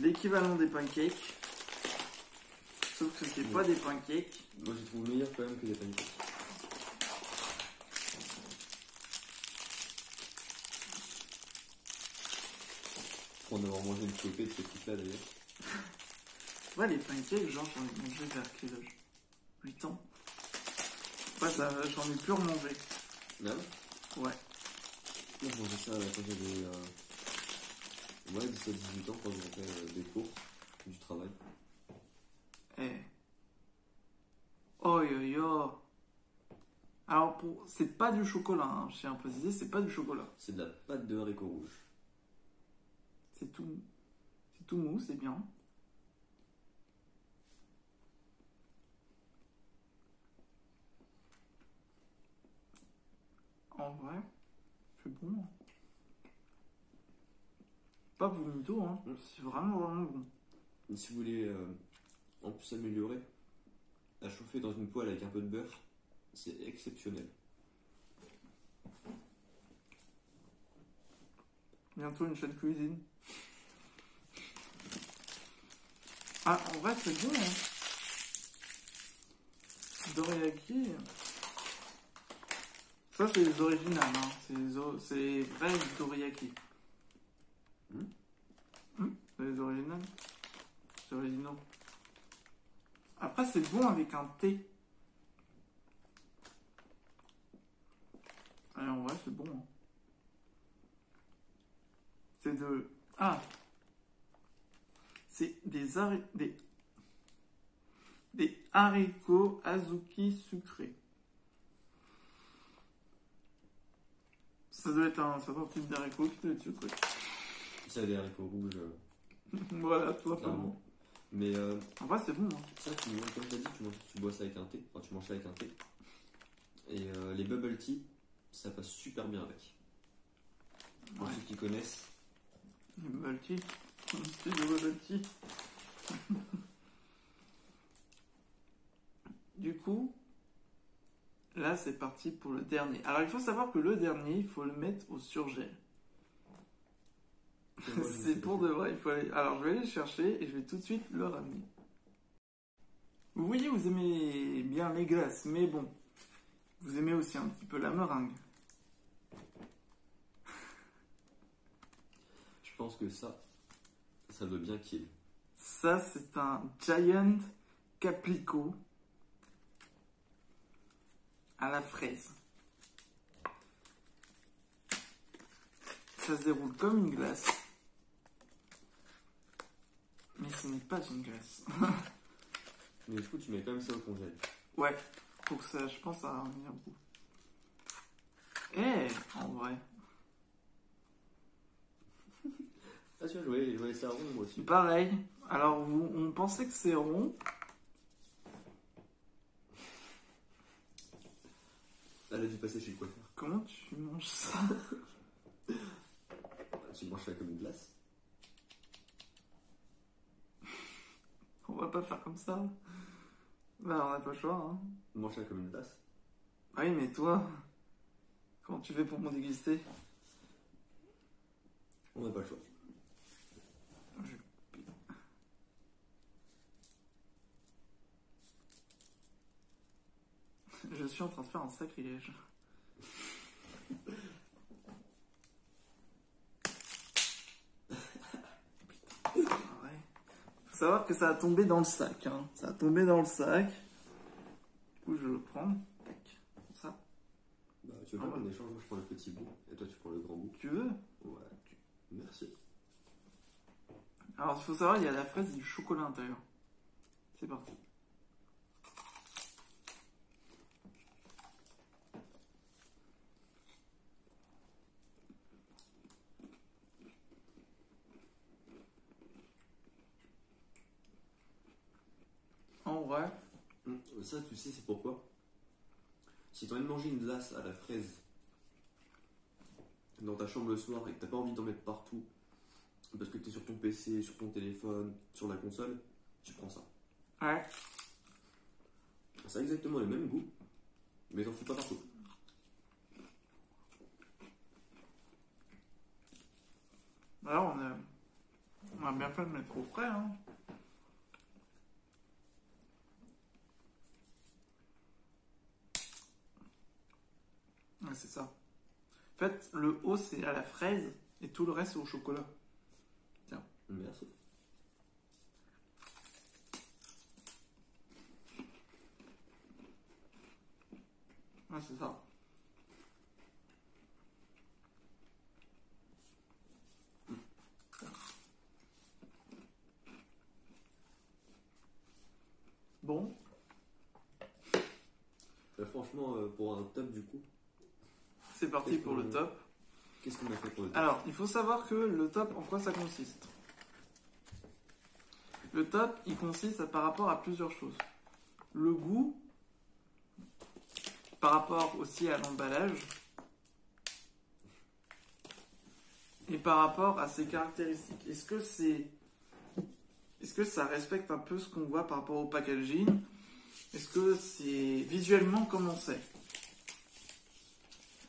L'équivalent des pancakes. Sauf que c'est pas des pancakes. Moi, je trouve meilleur quand même que des pancakes. Pour en avoir mangé une flopée de ce truc-là d'ailleurs. Ouais, les pancakes, genre, j'en ai mangé vers quel âge? 8 ans. Ouais, j'en ai plus remangé. Ah ouais? Ouais. Moi, je mangeais ça quand j'avais 17-18 ans, quand je rentrais des cours, du travail. Eh. Oh yo yo. Alors, c'est pas du chocolat, hein. Je tiens à préciser, c'est pas du chocolat. C'est de la pâte de haricots rouges. C'est tout mou, c'est bien. En vrai, c'est bon. Pas vomito, hein. C'est vraiment bon. Et si vous voulez en plus améliorer, à chauffer dans une poêle avec un peu de beurre, c'est exceptionnel. Bientôt une chaîne cuisine. Ah, en vrai, c'est bon, hein. Doriyaki. Ça, c'est les originales, hein. C'est les vrais doriyaki. C'est les originales. C'est originaux. Après, c'est bon avec un thé. Et en vrai, c'est bon, hein. C'est de... Ah! C'est des haricots azuki sucrés. Ça doit être un certain type d'haricot qui doit être sucré. Ça a des haricots rouges. Voilà, tout simplement. Mais en vrai, c'est bon, hein. ça, comme tu as dit, tu bois ça avec un thé. Enfin, tu manges ça avec un thé. Et les bubble tea, ça passe super bien avec. Pour ceux qui connaissent. Les bubble tea. C'est du bubble tea. Du coup, là, c'est parti pour le dernier. Alors, il faut savoir que le dernier, il faut le mettre au surgel. C'est pour de vrai, il faut aller... Alors, je vais aller le chercher et je vais tout de suite le ramener. Vous voyez, vous aimez bien les glaces, mais bon, vous aimez aussi un petit peu la meringue. Je pense que ça doit bien kill. Ça, c'est un Giant Caplico à la fraise. Ça se déroule comme une glace. Mais ce n'est pas une glace. Mais du coup, tu mets quand même ça au congèle. Ouais, pour que ça, je pense, ça va revenir au goût. Eh, en vrai. Ah, tu vois, je voyais ça rond, moi aussi. Pareil. Alors, on pensait que c'est rond. Elle a dû passer chez le coiffeur. Comment tu manges ça? Tu manges ça comme une glace. On va pas faire comme ça. Bah, on n'a pas le choix, hein. Tu manges ça comme une glace. Ah oui, mais toi, comment tu fais pour m'en déguster? On n'a pas le choix. Je suis en train de faire un sacrilège. Putain, c'est pas vrai. Faut savoir que ça a tombé dans le sac, hein. Ça a tombé dans le sac. Du coup, je le prends. Tac. Comme ça. Bah, tu veux pas qu'on échange? Moi, je prends le petit bout et toi, tu prends le grand bout. Tu veux? Ouais. Merci. Alors, il faut savoir, il y a la fraise et du chocolat à l'intérieur. C'est parti. En vrai, Ça, tu sais, c'est pourquoi? si t'as envie de manger une glace à la fraise dans ta chambre le soir et que t'as pas envie d'en mettre partout parce que t'es sur ton PC, sur ton téléphone, sur la console, tu prends ça. Ouais. Ça a exactement le même goût, mais t'en fous pas partout. Alors, on a bien fait de mettre au frais, hein. Ouais, c'est ça. En fait, le haut, c'est à la fraise et tout le reste, c'est au chocolat. Tiens. Merci. Ouais, c'est ça. Bon. Franchement, pour un top du coup, C'est parti pour le top. qu'est-ce qu'on a fait pour le top? Alors, il faut savoir que le top, en quoi ça consiste? Le top, il consiste par rapport à plusieurs choses. Le goût, par rapport aussi à l'emballage, et par rapport à ses caractéristiques. Est-ce que ça respecte un peu ce qu'on voit par rapport au packaging? Est-ce que c'est visuellement comme on sait?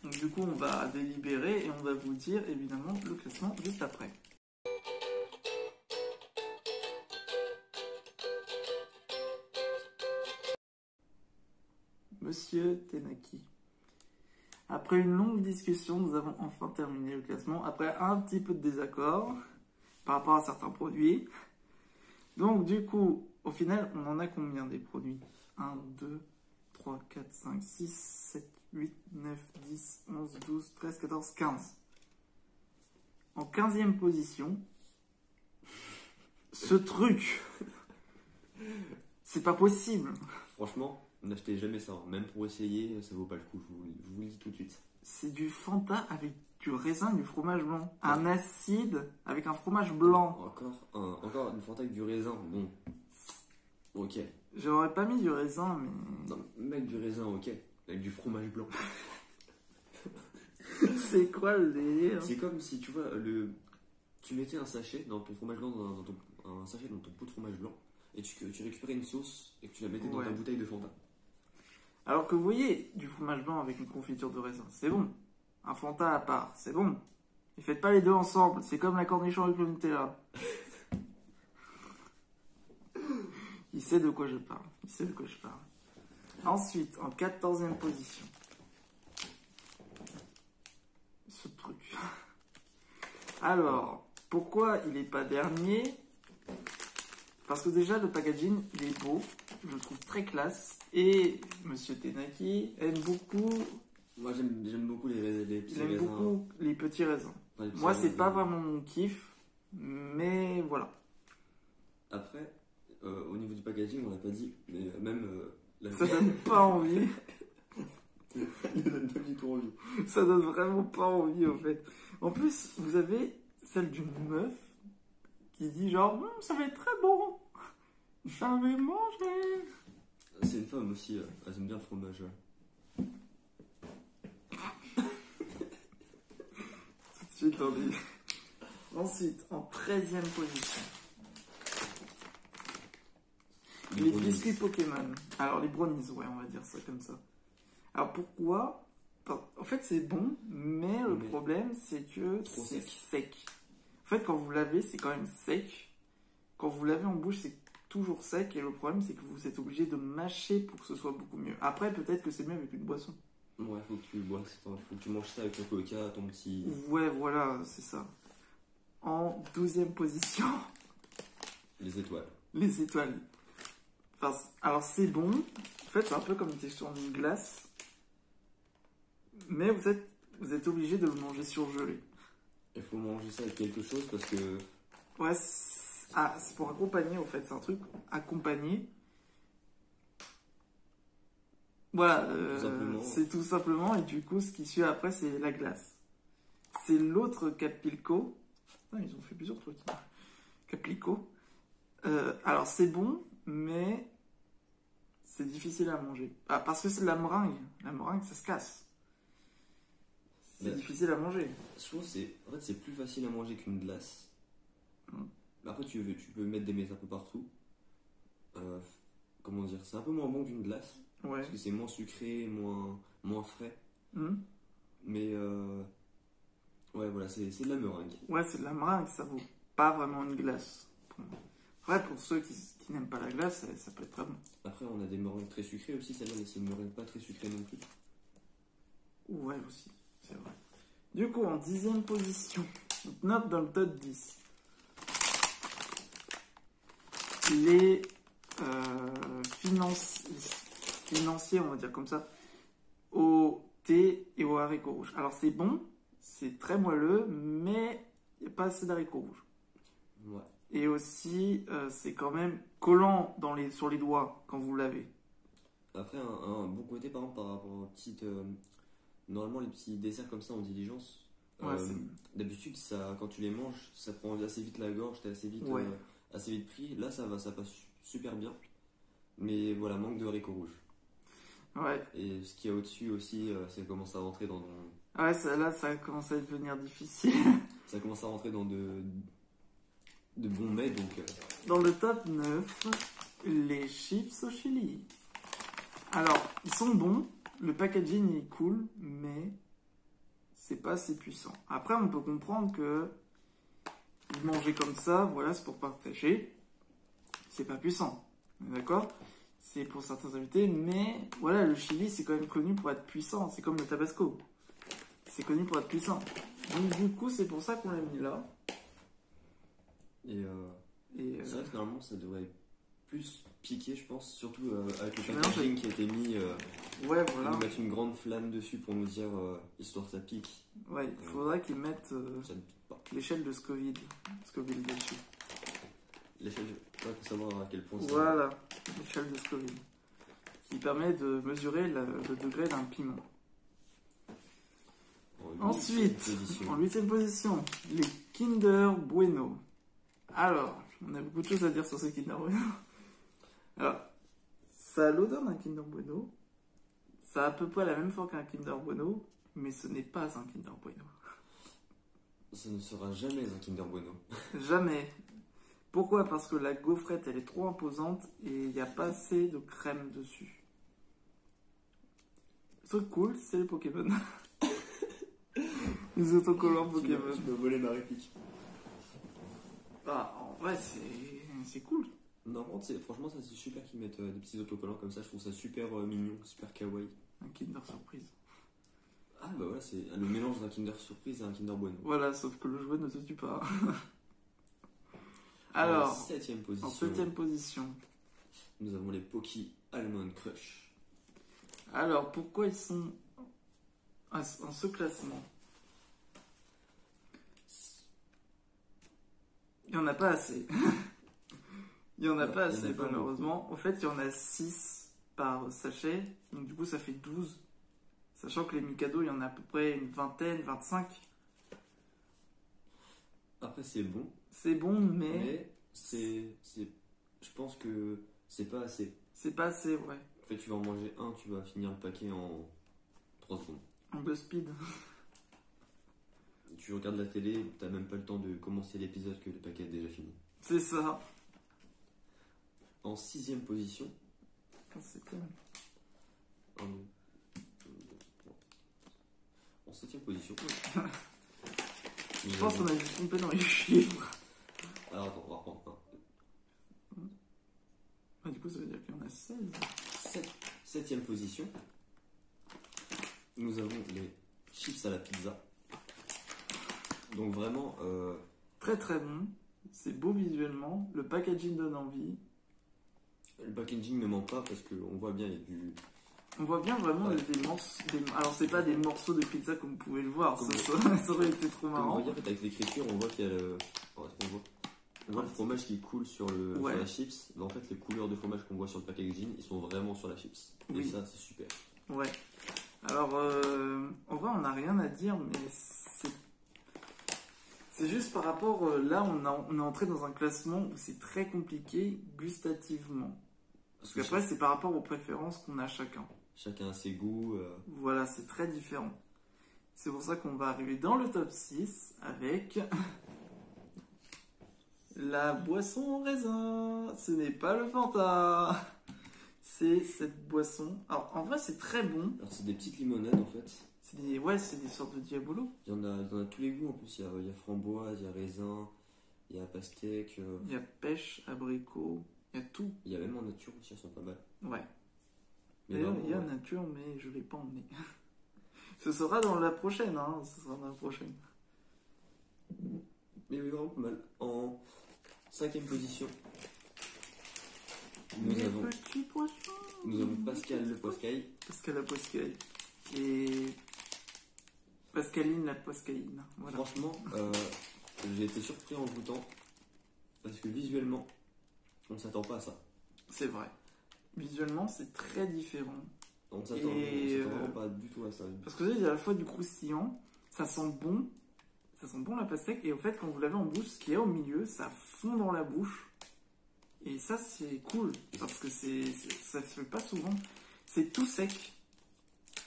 Donc du coup, on va délibérer et on va vous dire évidemment le classement juste après. Monsieur Tenaki. Après une longue discussion, nous avons enfin terminé le classement, après un petit peu de désaccord par rapport à certains produits. Donc du coup, au final, on en a combien des produits? 1, 2, 3, 4, 5, 6, 7, 8, 9, 10, 11, 12, 13, 14, 15. En 15e position, ce truc, c'est pas possible. Franchement, n'achetez jamais ça. Même pour essayer, ça vaut pas le coup. Je vous le dis tout de suite. C'est du Fanta avec du raisin et du fromage blanc. Un acide avec un fromage blanc. Encore une Fanta avec du raisin. Bon. Ok. J'aurais pas mis du raisin, mais... Non, avec du raisin, ok. Avec du fromage blanc. C'est quoi le délire? C'est comme si, tu vois, tu mettais un sachet dans ton fromage blanc, un sachet dans ton pot de fromage blanc, et tu récupérais une sauce et que tu la mettais dans ta bouteille de Fanta. Alors que vous voyez, du fromage blanc avec une confiture de raisin, c'est bon. Un Fanta à part, c'est bon. Ne faites pas les deux ensemble, c'est comme la cornichon avec le Nutella. Il sait de quoi je parle. Il sait de quoi je parle. Ensuite, en 14e position. Ce truc. Alors, pourquoi il n'est pas dernier? Parce que déjà, le packaging, il est beau. Je le trouve très classe. Et Monsieur Tenaki aime beaucoup... Moi, j'aime beaucoup les petits raisins. Il aime beaucoup les petits raisins. Ouais, moi, c'est pas vraiment mon kiff. Mais voilà. Après... au niveau du packaging, on l'a pas dit, mais même ça donne pas envie. Ça donne pas du tout envie. Ça donne vraiment pas envie, en fait. En plus, vous avez celle d'une meuf qui dit genre ça va être très bon. J'avais mangé. C'est une femme aussi, elle aime bien le fromage. Tout de suite, on dit. Ensuite, en 13e position. Les biscuits Pokémon. Alors, les brownies, ouais, on va dire ça comme ça. Alors, pourquoi? En fait, c'est bon, mais le problème, c'est que c'est sec. En fait, quand vous lavez, c'est quand même sec. Quand vous lavez en bouche, c'est toujours sec. Et le problème, c'est que vous êtes obligé de mâcher pour que ce soit beaucoup mieux. Après, peut-être que c'est mieux avec une boisson. Ouais, faut que tu bois, faut que tu manges ça avec ton coca, ton petit... Ouais, voilà, c'est ça. En 12e position. Les étoiles. Les étoiles. Enfin, alors c'est bon, en fait c'est un peu comme une texture d'une glace, mais vous êtes obligé de le manger surgelé. Il faut manger ça avec quelque chose parce que... Ouais, c'est pour accompagner en fait, c'est un truc accompagné. Voilà, c'est tout simplement, et du coup ce qui suit après c'est la glace. C'est l'autre Capilco. Ah, ils ont fait plusieurs trucs. Capilco. Alors c'est bon, mais c'est difficile à manger. Ah, parce que c'est de la meringue. La meringue, ça se casse. C'est difficile à manger. Je trouve que c'est plus facile à manger qu'une glace. Mm. Après, tu peux mettre des miettes un peu partout. Comment dire, c'est un peu moins bon qu'une glace. Ouais. Parce que c'est moins sucré, moins frais. Mm. Mais ouais, voilà, c'est de la meringue. Ouais, c'est de la meringue, ça vaut pas vraiment une glace. Après, pour ceux qui n'aiment pas la glace, ça peut être très bon. Après, on a des meringues très sucrées aussi, celle-là, mais c'est une meringue pas très sucrée non plus. Ouais, aussi, c'est vrai. Du coup, en 10e position, note dans le top 10. Les financiers, on va dire comme ça, au thé et aux haricots rouges. Alors, c'est bon, c'est très moelleux, mais il n'y a pas assez d'haricots rouges. Ouais. Et aussi, c'est quand même collant sur les doigts quand vous lavez. Après, un bon côté, par exemple, par rapport aux petites. Normalement, les petits desserts comme ça en diligence, Ouais, d'habitude, quand tu les manges, ça prend assez vite la gorge, t'es assez vite pris. Là, ça passe super bien. Mais voilà, manque de haricots rouges. Ouais. Et ce qu'il y a au-dessus aussi, ça commence à rentrer dans. Ouais, là, ça commence à devenir difficile. Ça commence à rentrer dans de bons mets, donc. Dans le top 9, les chips au chili. Alors, ils sont bons, le packaging est cool, mais c'est pas assez puissant. Après, on peut comprendre que manger comme ça, voilà, c'est pour partager. C'est pas puissant, d'accord? C'est pour certains invités, mais voilà, le chili, c'est quand même connu pour être puissant. C'est comme le tabasco. C'est connu pour être puissant. Donc, du coup, c'est pour ça qu'on l'a mis là. Et c'est vrai que normalement, ça devrait plus piquer, je pense, surtout avec le packaging qui a été mis. Ouais, voilà. Ils nous mettent une grande flamme dessus pour nous dire histoire que ça pique. Ouais, il faudrait qu'ils mettent ça ne pique pas. l'échelle de Scoville dessus. L'échelle, pour savoir à quel point c'est. Voilà, l'échelle de Scoville. Qui permet de mesurer le degré d'un piment. Ensuite, en 8e position, les Kinder Bueno. Alors, on a beaucoup de choses à dire sur ces Kinder Bueno. Alors, ça a l'odeur d'un Kinder Bueno. Ça a à peu près la même forme qu'un Kinder Bueno, mais ce n'est pas un Kinder Bueno. Ça ne sera jamais un Kinder Bueno. Jamais. Pourquoi? Parce que la gaufrette, elle est trop imposante et il n'y a pas assez de crème dessus. Le truc cool, c'est les Pokémon. Les autocollants Pokémon. Tu m'as volé ma réplique. Ah, en vrai, c'est cool. Non, franchement, ça c'est super qu'ils mettent des petits autocollants comme ça. Je trouve ça super mignon, super kawaii. Un Kinder Surprise. Ah bah voilà, c'est le mélange d'un Kinder Surprise et un Kinder Bueno. Voilà, sauf que le jouet ne te tue pas. Alors, en 7e position. En 7e position. Nous avons les Pocky Almond Crush. Alors, pourquoi ils sont en ce classement? Il n'y en a pas assez. Il n'y en a pas assez, malheureusement. En fait, il y en a 6 par sachet. Donc, du coup, ça fait 12. Sachant que les Mikado, il y en a à peu près une vingtaine, 25. Après, c'est bon. C'est bon, mais je pense que c'est pas assez. C'est pas assez, ouais. En fait, tu vas en manger un, tu vas finir le paquet en 3 secondes. En 2 speed. Tu regardes la télé, t'as même pas le temps de commencer l'épisode que le paquet est déjà fini. C'est ça. En 6e position. En 7e. En 7e position. Je pense qu'on a dû se tromper dans les chiffres. Alors attends, on va reprendre. Ah, du coup, ça veut dire qu'il y en a 16. 7e position. Nous avons les chips à la pizza. Donc vraiment... Très très bon. C'est beau visuellement. Le packaging donne envie. Le packaging ne ment pas parce qu'on voit bien, il y a du... On voit bien vraiment des morceaux. Alors, c'est pas des morceaux de pizza comme vous pouvez le voir. Ça aurait été trop marrant. On voit bien, avec l'écriture, on voit qu'il y a le... On voit le fromage qui coule sur la chips. Mais en fait, les couleurs de fromage qu'on voit sur le packaging, ils sont vraiment sur la chips. Et ça, c'est super. Ouais. Alors, en vrai, on n'a rien à dire, mais c'est juste par rapport... là, on est entré dans un classement où c'est très compliqué gustativement. Parce qu'après, c'est par rapport aux préférences qu'on a chacun. Chacun a ses goûts. Voilà, c'est très différent. C'est pour ça qu'on va arriver dans le top 6 avec la boisson au raisin. Ce n'est pas le Fanta. C'est cette boisson. Alors, en vrai, c'est très bon. Alors, c'est des petites limonades en fait. Ouais, c'est des sortes de Diabolo. Il y en a tous les goûts en plus. Il y a framboise, il y a raisin, il y a pastèque. Il y a pêche, abricot, il y a tout. Il y a même en nature aussi, elles sont pas mal. Ouais. Mais D'ailleurs, vraiment, il y a en ouais. nature, mais je ne l'ai pas emmené. Ce sera dans la prochaine, hein. Ce sera dans la prochaine. Mais oui, vraiment pas mal. En 5ème position, nous Les avons petits poissons. Pascal le Poscaille. Pascal la Poscaille. Et Pascaline la Poscaïne. Voilà. Franchement, j'ai été surpris en goûtant parce que visuellement, on ne s'attend pas à ça. C'est vrai. Visuellement, c'est très différent. On ne s'attend vraiment pas du tout à ça. Parce que il y a à la fois du croustillant, ça sent bon la pastèque, et au fait, quand vous l'avez en bouche, ce qui est au milieu, ça fond dans la bouche. Et ça, c'est cool, parce que ça se fait pas souvent. C'est tout sec.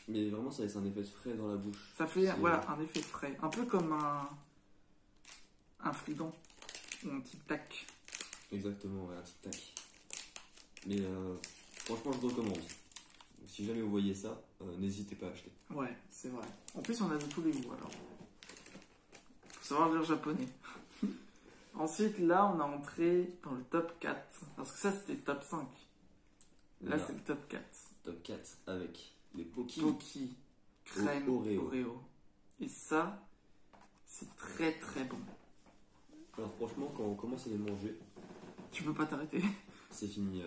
Mais vraiment, ça laisse un effet frais dans la bouche. Ça fait voilà, un effet frais. Un peu comme un frident ou un tic tac. Exactement, ouais, un tic tac. Mais franchement, je recommande. Si jamais vous voyez ça, n'hésitez pas à acheter. Ouais, c'est vrai. En plus, on a de tous les goûts alors. Faut savoir lire japonais. Ensuite, là, on a entré dans le top 4. Parce que ça, c'était le top 5. Là, c'est le top 4. Top 4 avec les Poki. Poki, crème, Oreo. Et ça, c'est très très bon. Alors franchement, quand on commence à les manger, tu peux pas t'arrêter. C'est fini.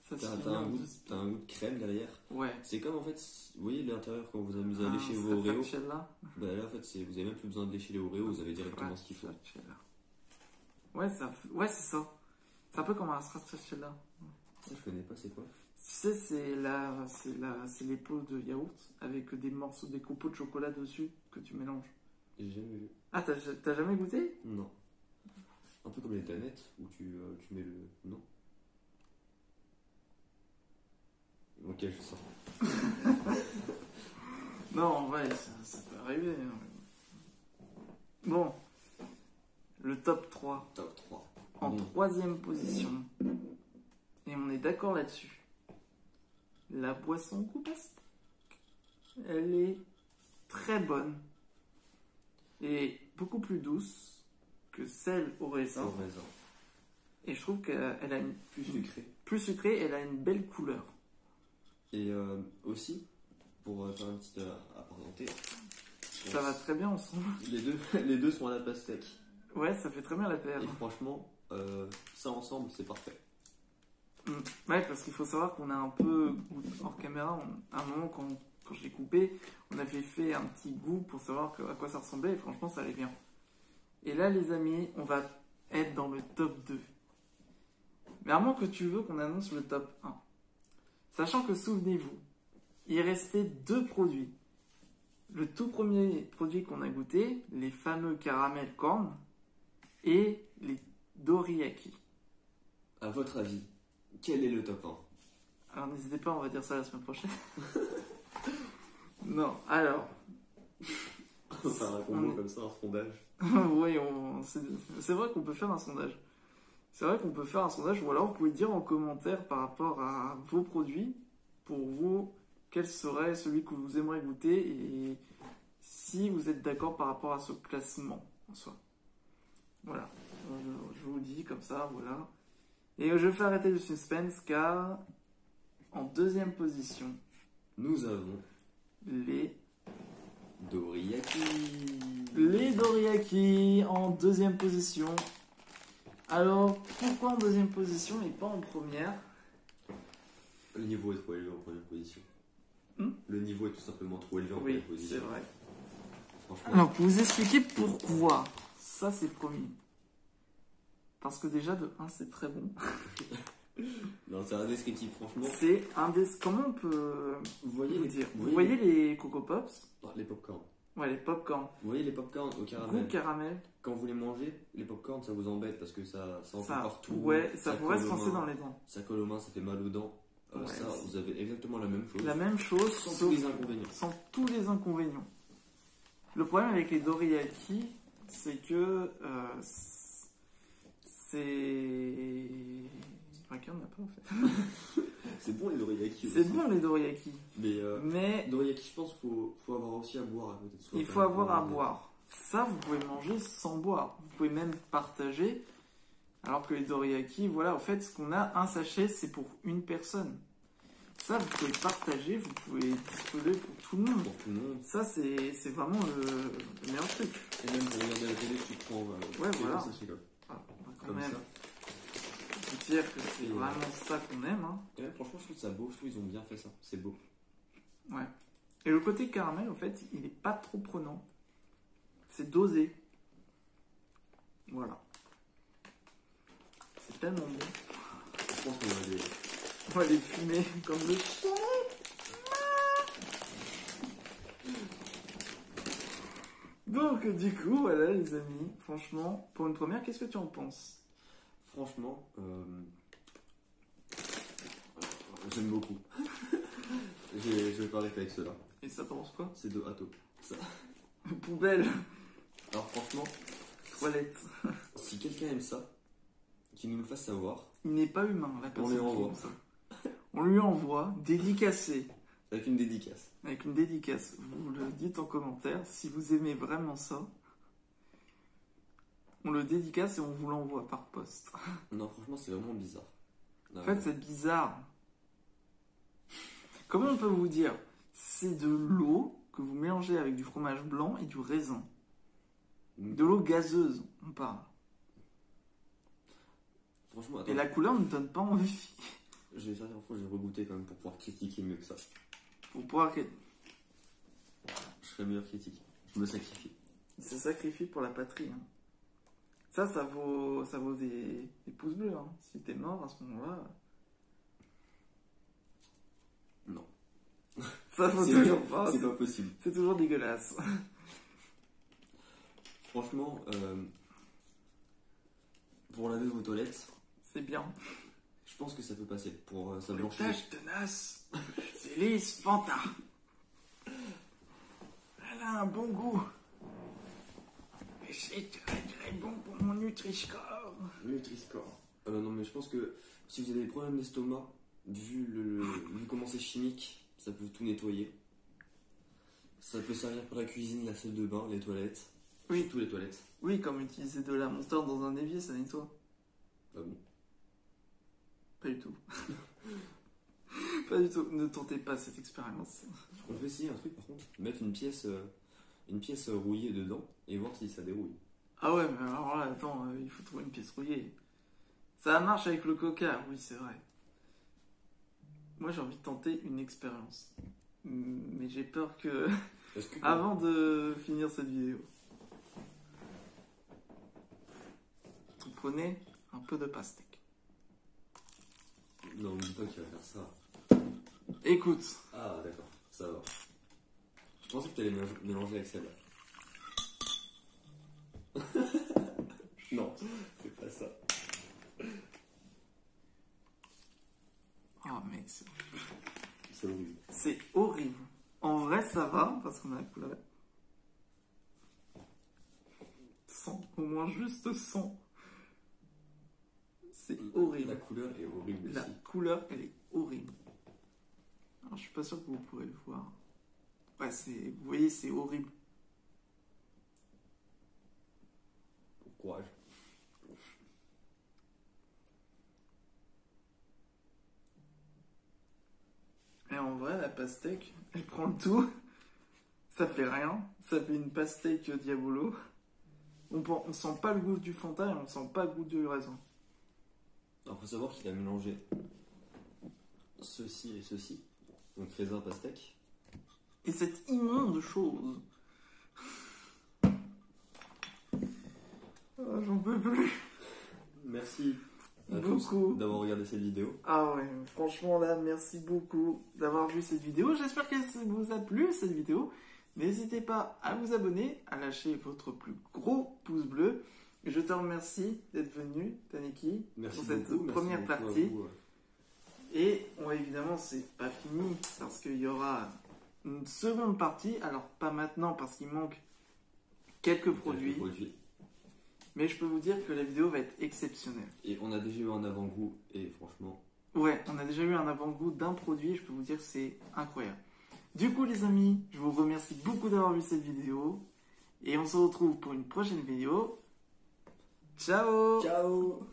Ça se T'as finit un en goût, deux t'as un goût de crème derrière. Ouais. C'est comme en fait, vous voyez l'intérieur quand vous amusez à lécher vos Oreos. Bah là en fait, vous avez même plus besoin de lécher les Oreos, vous avez directement ce qu'il faut. Ouais, c'est ça. C'est un peu comme un stracciatella. Ça, je connais pas, c'est quoi? Tu sais, c'est les pots de yaourt avec des copeaux de chocolat dessus que tu mélanges. J'ai jamais vu. Ah, t'as jamais goûté? Non. Un peu comme les canettes où tu mets le. Non. Ok, je sors. Non, en vrai, ça peut arriver. Bon, le top 3. Top 3. En troisième position, et on est d'accord là-dessus, la boisson Coupasse. Elle est très bonne et beaucoup plus douce que celle au raisin. Au raisin. Et je trouve qu'elle a une Plus sucrée. Plus sucrée, elle a une belle couleur. Et aussi, pour faire un petit apparenté, ça va très bien ensemble. Les deux sont à la pastèque. Ouais, ça fait très bien la paire. Et franchement, ça ensemble, c'est parfait. Ouais, parce qu'il faut savoir qu'on a un peu, hors caméra, à un moment quand je l'ai coupé, on avait fait un petit goût pour savoir à quoi ça ressemblait, et franchement, ça allait bien. Et là, les amis, on va être dans le top 2. Mais à moins que tu veux qu'on annonce le top 1. Sachant que, souvenez-vous, il restait 2 produits. Le tout premier produit qu'on a goûté, les fameux caramel corn et les doriyaki. À votre avis, quel est le top 1? Alors n'hésitez pas, on va dire ça la semaine prochaine. Non, alors. On va faire un combo comme ça, un sondage. Oui, c'est vrai qu'on peut faire un sondage. C'est vrai qu'on peut faire un sondage, ou alors vous pouvez dire en commentaire par rapport à vos produits, pour vous, quel serait celui que vous aimeriez goûter et si vous êtes d'accord par rapport à ce classement en soi. Voilà, je vous dis comme ça, voilà. Et je vais faire arrêter le suspense car en deuxième position, nous avons les doriyaki. Les doriyaki en deuxième position. Alors, pourquoi en deuxième position et pas en première? Le niveau est trop élevé en première position. Le niveau est tout simplement trop élevé en première position. Oui, c'est vrai. Franchement. Alors, pour vous expliquer pourquoi, ça c'est promis. Parce que déjà, de 1, c'est très bon. Non, c'est indescriptible, franchement. C'est comment on peut vous voyez vous dire? Vous voyez les Coco Pops? Non, les popcorn. Ouais, les pop-corn. Vous voyez les pop-corn au Goût caramel? caramel. Quand vous les mangez, les pop-corn, ça vous embête parce que ça en fait partout. Ouais, ça pourrait se colle aux coincer mains. dans les dents. Ça colle aux mains, ça fait mal aux dents. Ouais, Ça, vous avez exactement la même chose. La même chose, Sans tous sauf les inconvénients. sans tous les inconvénients. Le problème avec les dorayaki, c'est que c'est... Chacun n'a pas en fait. C'est bon les dorayaki aussi. C'est bon les dorayaki, Mais mais dorayaki, je pense qu'il faut avoir aussi à boire à côté de soi. il faut avoir à boire. Ça, vous pouvez manger sans boire. Vous pouvez même partager. Alors que les dorayaki, voilà, en fait, ce qu'on a, un sachet, c'est pour une personne. Ça, vous pouvez partager, vous pouvez distribuer pour tout le monde. Pour tout le monde. Ça, c'est vraiment le meilleur truc. Et même pour regarder la télé, tu prends Ouais, voilà. sachets Ah, on va quand comme même ça. vous dire que c'est Et vraiment ça qu'on aime. Hein. Et même, franchement, je trouve ça beau. Je trouve qu'ils ont bien fait ça. C'est beau. Ouais. Et le côté caramel, en fait, il n'est pas trop prenant. C'est dosé. Voilà. C'est tellement bon. Je pense qu'on va aller. On va les fumer comme le... Donc, du coup, voilà, les amis. Franchement, pour une première, qu'est-ce que tu en penses? Franchement, j'aime beaucoup. Je vais parler qu'avec cela. Et ça pense quoi? C'est de Hato. Ça. Poubelle, Alors franchement, toilette. si quelqu'un aime ça, qu'il nous le fasse savoir, Il n'est pas humain, la personne lui qui envoie. aime ça. On lui envoie, dédicacé, avec une dédicace. avec une dédicace. Vous le dites en commentaire, si vous aimez vraiment ça, on le dédicace et on vous l'envoie par poste. Non, franchement, c'est vraiment bizarre. En fait, c'est bizarre. Comment on peut vous dire? C'est de l'eau que vous mélangez avec du fromage blanc et du raisin. De l'eau gazeuse, on parle. Franchement, attends, Et la couleur ne donne pas envie. je vais faire une fois, je vais regoûter quand même pour pouvoir critiquer mieux que ça. Pour pouvoir... Je serai meilleur critique. Je me sacrifie. Il se sacrifie pour la patrie. Hein. Ça vaut des pouces bleus. Hein. Si t'es mort à ce moment-là... Non. Ça vaut C'est toujours pas. pas possible. C'est toujours dégueulasse. Franchement, pour laver vos toilettes, C'est bien. je pense que ça peut passer. Pour ça Les blanchit. taches tenaces, c'est lisse, Fanta. Elle a un bon goût. Et c'est très très bon pour mon Nutri-Score. Nutri-Score. Non, mais je pense que si vous avez des problèmes d'estomac, vu comment c'est chimique, ça peut tout nettoyer. Ça peut servir pour la cuisine, la salle de bain, les toilettes. Oui. Surtout les toilettes. Oui, comme utiliser de la Monster dans un évier, ça nettoie. Ah bon? Pas du tout. Pas du tout. Ne tentez pas cette expérience. On peut essayer un truc par contre. Mettre une pièce rouillée dedans et voir si ça dérouille. Ah ouais, mais alors là, attends, il faut trouver une pièce rouillée. Ça marche avec le coca, oui, c'est vrai. Moi, j'ai envie de tenter une expérience. Mais j'ai peur que... Avant de finir cette vidéo, vous prenez un peu de pastèque. Non, dis pas qu'il va faire ça. Écoute, Ah, d'accord, ça va. Je pensais que tu allais mélanger avec celle-là. Non, c'est pas ça. oh mais C'est horrible. c'est horrible. En vrai, ça va, parce qu'on a la couleur. 100, au moins juste 100. C'est horrible. La couleur est horrible La aussi. couleur, elle est horrible. Alors, je suis pas sûr que vous pourrez le voir. Ouais, vous voyez, c'est horrible. Bon courage. Et en vrai, la pastèque, elle prend le tout. Ça fait rien. Ça fait une pastèque diabolo. On sent pas le goût du Fanta et on sent pas le goût du raisin. Alors, faut savoir qu'il a mélangé ceci et ceci. Donc, raisin, pastèque. Et cette immonde chose. Ah, j'en peux plus. Merci à Beaucoup. tous d'avoir regardé cette vidéo. Ah ouais, franchement là, merci beaucoup d'avoir vu cette vidéo. J'espère que ça vous a plu cette vidéo. N'hésitez pas à vous abonner, à lâcher votre plus gros pouce bleu. Je te remercie d'être venu, Taniki, pour cette première partie. Et évidemment, c'est pas fini parce qu'il y aura une seconde partie. Alors, pas maintenant parce qu'il manque quelques produits. Mais je peux vous dire que la vidéo va être exceptionnelle. Et on a déjà eu un avant-goût et franchement... Ouais, on a déjà eu un avant-goût d'un produit. Je peux vous dire que c'est incroyable. Du coup, les amis, je vous remercie beaucoup d'avoir vu cette vidéo. Et on se retrouve pour une prochaine vidéo. Ciao! Ciao!